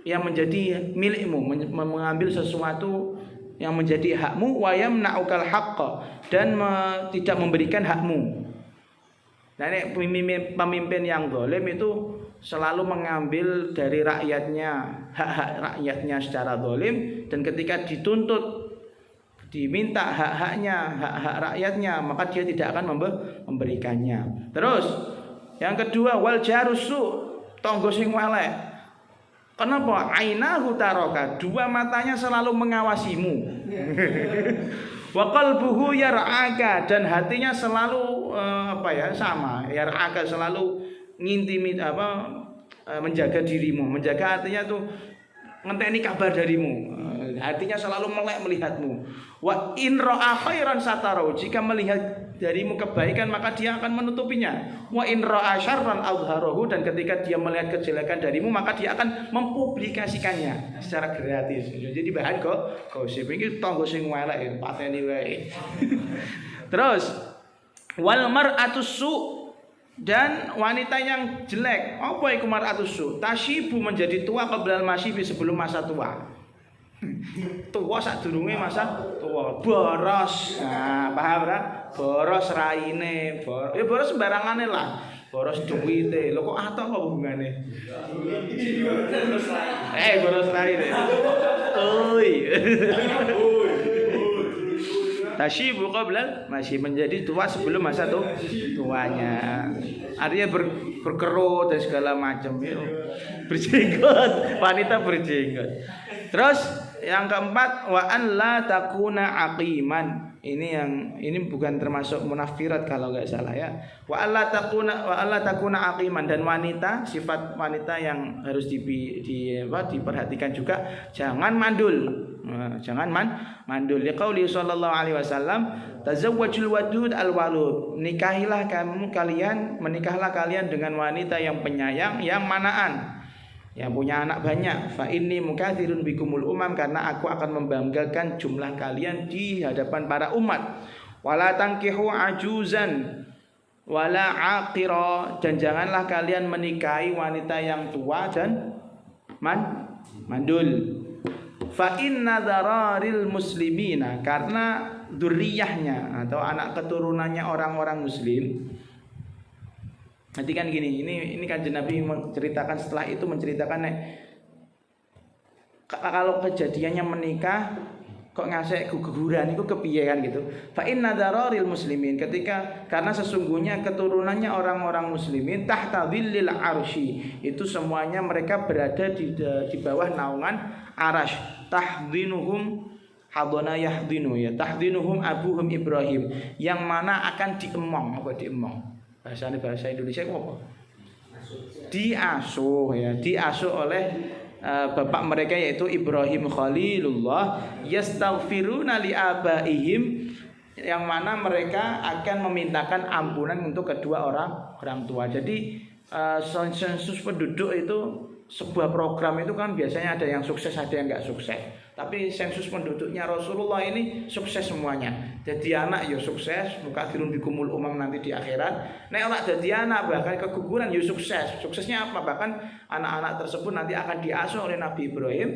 Speaker 1: yang menjadi milikmu, mengambil sesuatu yang menjadi hakmu, wa yamna'ukal haqqa, dan tidak memberikan hakmu. Nah, ini pemimpin yang zalim itu selalu mengambil dari rakyatnya, hak-hak rakyatnya secara zalim, dan ketika dituntut diminta hak-haknya, hak-hak rakyatnya, maka dia tidak akan memberikannya. Terus yang kedua, wal jarusu, tonggo sing elek. Kenapa? Ainahu taraka, dua matanya selalu mengawasimu. Wa qalbuhu yar'aka, dan hatinya selalu sama, yar'aka, selalu menjaga dirimu. Menjaga artinya tuh ngenteni kabar darimu. Artinya selalu melek melihatmu. Wa in ra'a khairan satarau, jika melihat darimu kebaikan maka dia akan menutupinya. Wa in ra'a syarran azharahu, dan ketika dia melihat kejelekan darimu maka dia akan mempublikasikannya secara gratis. Jadi bahan gosip iki tanggo sing elek pateni wae. Terus wal mar'atus su, dan wanita yang jelek. Apa iku mar'atus su? Tasyibu, menjadi tua qabla al-masyibi, sebelum masa tua. Tua sadurunge masa tua, boros. Nah, paham ora? Boros raine, boros sembarangane lah. Boros duwite. Lho kok atok kok hubungane? Boros raine. Oi. Tasyibu qabla masih menjadi tua sebelum masa tuanya. Artinya berkerut dan segala macam itu. Berjenggot, wanita berjenggot. Terus yang keempat, wa an la takuna aqiman. ini bukan termasuk munafirat kalau nggak salah ya. Wa alla takuna aqiman, dan wanita, sifat wanita yang harus diperhatikan juga, jangan mandul. Jangan mandul. Liqauli sallallahu alaihi wasallam, tazawwajul wadud alwalud. Menikahlah kalian dengan wanita yang penyayang, yang manaan, yang punya anak banyak. Fa inni mukatsirun bikumul umam, karena aku akan membanggakan jumlah kalian di hadapan para umat. Wala tankihu ajuzan wala aqira, dan janganlah kalian menikahi wanita yang tua dan mandul. Fa inna dzararil muslimina, karena dzurriyyahnya atau anak keturunannya orang-orang muslim. Nanti kan gini, ini kan Nabi menceritakan, setelah itu menceritakan kalau kejadiannya menikah kok ngasih guguran itu kepiye kan gitu. Fa inna dzararil muslimin, karena sesungguhnya keturunannya orang-orang muslimin tahta dhillil arsy, itu semuanya mereka berada di bawah naungan arasy. Tahdinuhum hadana yahdinu, ya tahdinuhum abuhum Ibrahim, yang mana akan diemong. Apa diemong? Bahasa Indonesia apa? Diasuh, ya, diasuh oleh bapak mereka yaitu Ibrahim Khalilullah. Yastaghfiruna li abaihim, yang mana mereka akan memintakan ampunan untuk kedua orang tua. Jadi sensus penduduk itu sebuah program itu kan biasanya ada yang sukses, ada yang nggak sukses. Tapi sensus penduduknya Rasulullah ini sukses semuanya. Jadi anak ya sukses, mukatsirun bikumul umam nanti di akhirat. Nek ora dadi anak bahkan keguguran ya sukses. Suksesnya apa? Bahkan anak-anak tersebut nanti akan diasuh oleh Nabi Ibrahim.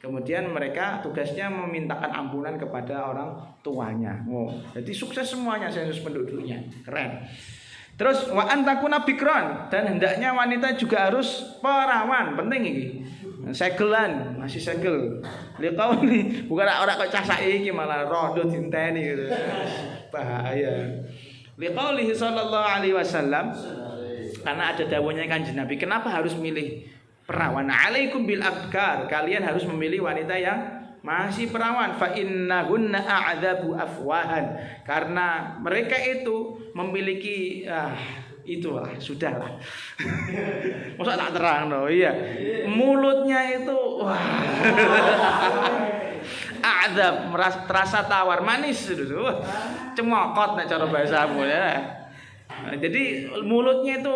Speaker 1: Kemudian mereka tugasnya memintakan ampunan kepada orang tuanya. Oh, jadi sukses semuanya sensus penduduknya. Keren. Terus wa antakuna bikron, dan hendaknya wanita juga harus perawan, penting ini. Segelan, masih segel. Liqauli, bukan orang kok cah saiki malah rodo dinteni gitu. Bahaya. Liqauli sallallahu alaihi wasallam, karena ada dawuhnya Kanjeng Nabi, kenapa harus milih perawan? Alaikum bil abkar, kalian harus memilih wanita yang masih perawan. Fa innahunna a'dzabu afwahan, karena mereka itu memiliki itulah, sudahlah. Masa tak terang loh, iya. Mulutnya itu a'dzab, terasa tawar, manis itu. Cemokot nek cara bahasamu ya. Jadi mulutnya itu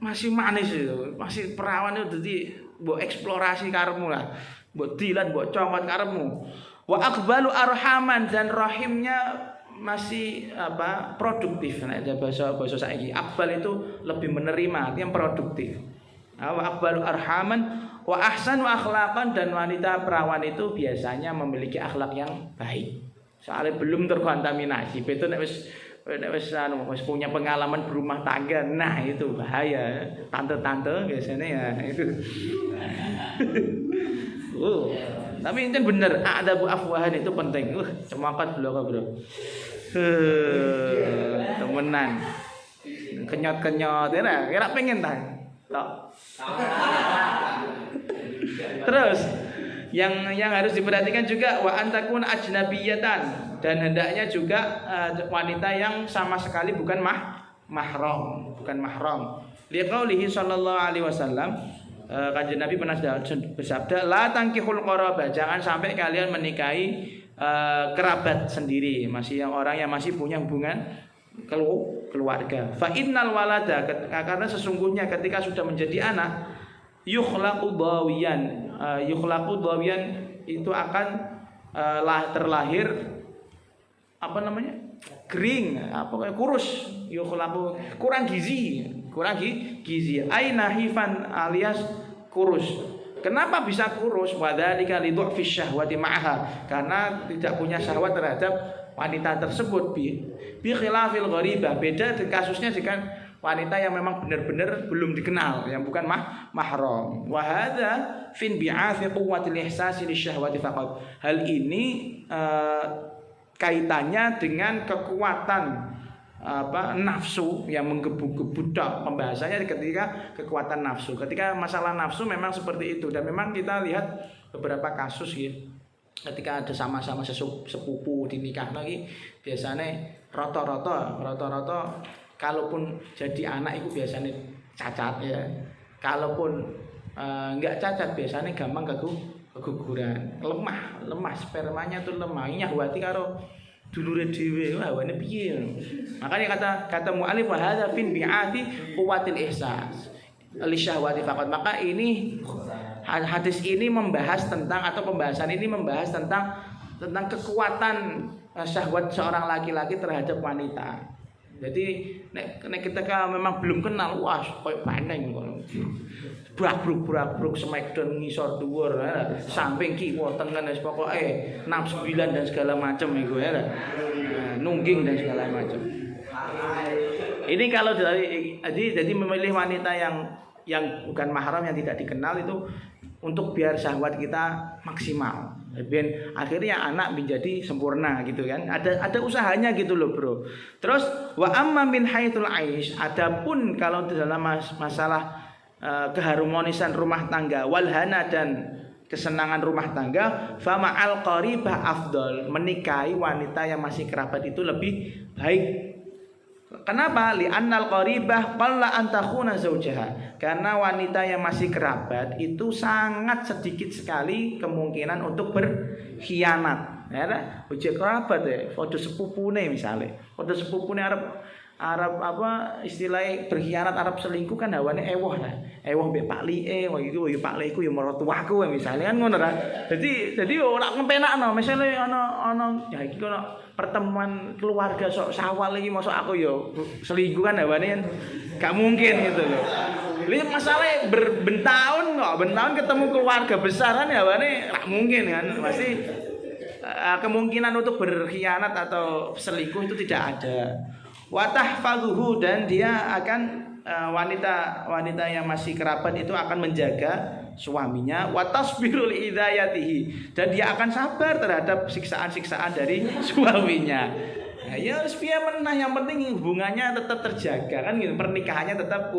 Speaker 1: masih manis itu, masih perawan itu, jadi mbok eksplorasi karepmu lah. Mbok dilan, mbok congkot karepmu. Wa aqbalu arhaman, dan rahimnya masih produktif. Nah, bahasa saiki akbal itu lebih menerima, artinya produktif. Wa aqbalu arhaman wa ahsanu akhlaqan, dan wanita perawan itu biasanya memiliki akhlak yang baik. Soalnya belum terkontaminasi. Betul nek wis punya pengalaman berumah tangga, nah itu bahaya. Tante-tante biasanya ya itu. Tapi ini bener, adabu afwahan itu penting. Cemakat bro. Temenan. Kenyot-kenyot ya, kira pengen tak? Terus yang harus diperhatikan juga wa antakun ajnabiyatan, dan hendaknya juga wanita yang sama sekali bukan mahram. Liqaulihi sallallahu alaihi wasallam, Kanjeng Nabi pernah bersabda, la tankihul qarabah, jangan sampai kalian menikahi kerabat sendiri, masih orang yang masih punya hubungan keluarga. Fa innal walada, karena sesungguhnya ketika sudah menjadi anak, yukhlaqu dawiyan itu akan terlahir kering, kurus, yukhlaqu kurang gizi, aina hifan alias kurus. Kenapa bisa kurus? Wadzalika lidhu'fi syahwati ma'aha, karena tidak punya syahwat terhadap wanita tersebut. Bi khilafil gharibah, beda kasusnya dengan wanita yang memang benar-benar belum dikenal, yang bukan mahram. Wa hadza fin bi'athi quwwatil ihsasi lisyahwati faqat. Hal ini kaitannya dengan kekuatan nafsu yang menggebu-gebu. Pembahasannya ketika kekuatan nafsu. Ketika masalah nafsu memang seperti itu, dan memang kita lihat beberapa kasus ya. ketika ada sama-sama sepupu dinikah lagi biasanya rata-rata kalaupun jadi anak itu biasanya cacat ya. Kalaupun enggak cacat biasanya gampang keguguran, lemah spermanya tuh lemah. Nyahwati karo dulure dhewe hawane piye. Makanya kata mu'alif wa hadza fin bi'ati quwwatil ihsas li syahwati faqat. Maka ini hadis ini membahas tentang atau pembahasan ini membahas tentang kekuatan syahwat seorang laki-laki terhadap wanita. Jadi nek ketika memang belum kenal, wah koyo paneng ngono. Brak-bruk smackdown ngisor dhuwur, samping kiwa tengen wis pokoke 69 dan segala macam iku ya. Nungging dan segala macam. Ini kalau jadi memilih wanita yang bukan mahram, yang tidak dikenal itu untuk biar syahwat kita maksimal. Dan akhirnya anak menjadi sempurna gitu kan. Ada usahanya gitu loh, Bro. Terus wa amma min haitsul aish, adapun kalau dalam masalah keharmonisan rumah tangga wal hana dan kesenangan rumah tangga, fa ma'al qaribah afdal, menikahi wanita yang masih kerabat itu lebih baik. Kenapa? Li'annal qaribah qalla an takhuna zaujaha. Karena wanita yang masih kerabat itu sangat sedikit sekali kemungkinan untuk berkhianat. Ya, ujek kerabat ya, padha sepupune misalnya. Padha sepupune Arab apa istilahnya berkhianat, Arab selingkuh kan hawane ewoh lah. Ewoh mbek Pak Lie, wah iki yo Pak Lie ku yo mertuaku misalnya kan ngono kan. Jadi ora ngepenakno, misale ana ya iki kono pertemuan keluarga sok Syawal iki mosok aku yo selingkuh kan hawane kan gak mungkin gitu loh. Ini masalahnya bentahun ketemu keluarga besar kan hawane gak mungkin kan. Pasti kemungkinan untuk berkhianat atau selingkuh itu tidak ada. Watahfazuhu, dan dia akan wanita yang masih kerabat itu akan menjaga suaminya. Watasbirul idayatihi, dan dia akan sabar terhadap siksaan-siksaan dari suaminya. Ya supaya menah, yang penting hubungannya tetap terjaga kan gitu, pernikahannya tetap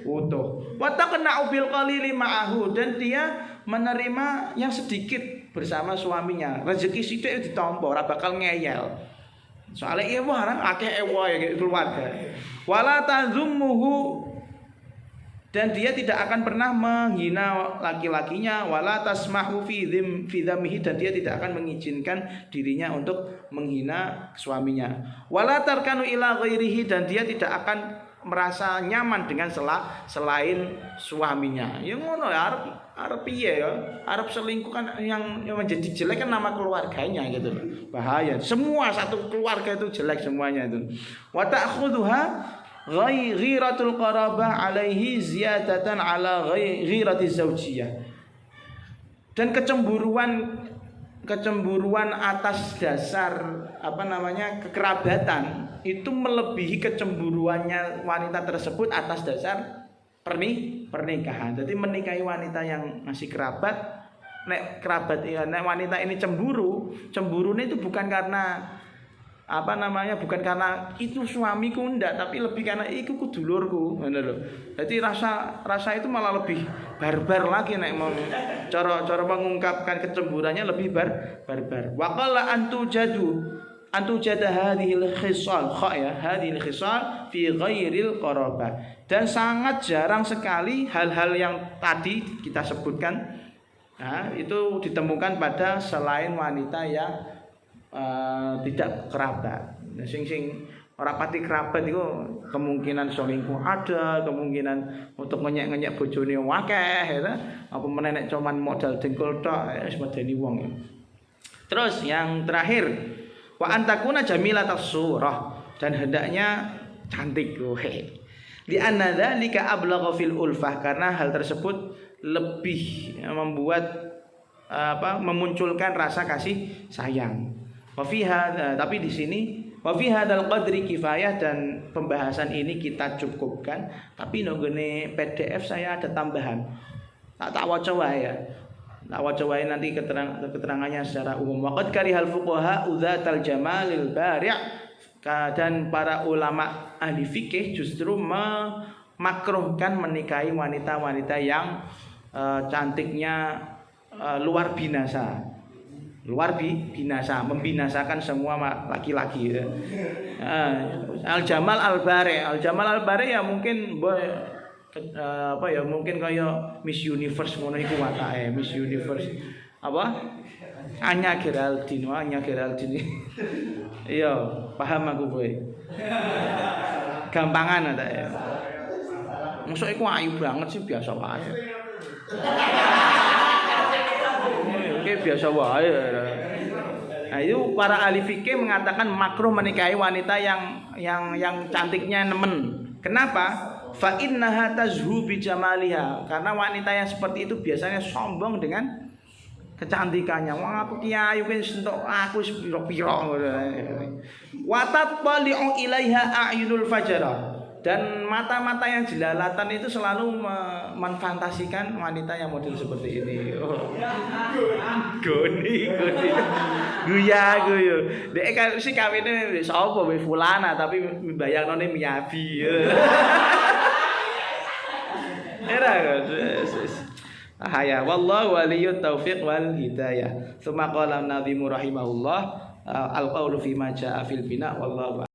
Speaker 1: utuh. Wataqna'u bil qalili ma'ahu, dan dia menerima yang sedikit bersama suaminya. Rezeki sithik ditampa, ora bakal ngeyel. Soalnya iya orang akeh ewa ya keluarga. Wala tazummuhu, dan dia tidak akan pernah menghina laki-lakinya. Wala tasmahu fi dzamihi, dan dia tidak akan mengizinkan dirinya untuk menghina suaminya. Wala tarkanu ila ghairihi, dan dia tidak akan merasa nyaman dengan selain suaminya. Ya ngono ya, Arab piye ya? Arab selingkuh kan yang menjadi jelek kan nama keluarganya gitu loh. Bahaya. Semua satu keluarga itu jelek semuanya itu. Wa ta'khudhuha ghiratul qarabah alaihi ziyadatan ala ghirati zaujiyah. Dan kecemburuan atas dasar kekerabatan itu melebihi kecemburuannya wanita tersebut atas dasar pernikahan. Jadi menikahi wanita yang masih kerabat, nek wanita ini cemburunya itu bukan karena bukan karena itu suamiku ndak, tapi lebih karena itu kudulurku, ngono lho. Jadi rasa itu malah lebih barbar lagi nek mau cara mengungkapkan kecemburuannya lebih barbar. Wa qala antujada hadhil khisal hadhil khisal fi ghairil qarabah, dan sangat jarang sekali hal-hal yang tadi kita sebutkan itu ditemukan pada selain wanita yang tidak kerabat. Sing ora pati kerabat itu kemungkinan selingkuh ada, kemungkinan untuk ngenyek bojone akeh ya. Apa menenek cuman modal dengkul tok wis medeni wong. Terus yang terakhir, wa antakuna jamilatas surah, dan hendaknya cantik. Li anna dzalika ablagha fil ulfah, karena hal tersebut lebih membuat memunculkan rasa kasih sayang. Wa fi tapi di sini wa fi hadzal qadri kifayah, dan pembahasan ini kita cukupkan. Tapi nggone PDF saya ada tambahan. Tak waca wae ya. Tak waca wae nanti keterangannya secara umum. Waqad karihal fuqaha udzatal jamalil bari', dan para ulama ahli fikih justru memakruhkan menikahi wanita-wanita yang cantiknya luar binasa. binasa, membinasakan semua laki-laki. Al Jamal Al Bare, ya mungkin mungkin kayak Miss Universe ngono iku watake, Miss Universe. Anya Geraldine. Iya, paham aku kowe. Gampangan ada ya. Mosok iku ayu banget sih, biasa wae. Oke, biasa wae. Nah, itu para ahli fikih mengatakan makruh menikahi wanita yang cantiknya nemen. Kenapa? Fa innaha tazhu bi jamaliha. Karena wanita yang seperti itu biasanya sombong dengan kecantikannya. Wah, aku kiai kan sentok aku piro-piro. Wa tatbali'u ilaiha a'yunul fajara. Dan mata-mata yang jelalatan itu selalu memfantasikan wanita yang model seperti ini. Goni. Guyu. Dek kan si kawine sapa we fulana tapi mbayangne Miyabi. Era ya wallahu waliyut taufiq wal hidayah. Tsumma qala an-nadhimu rahimahullah al-qaulu fi ma jaa fil bina wallahu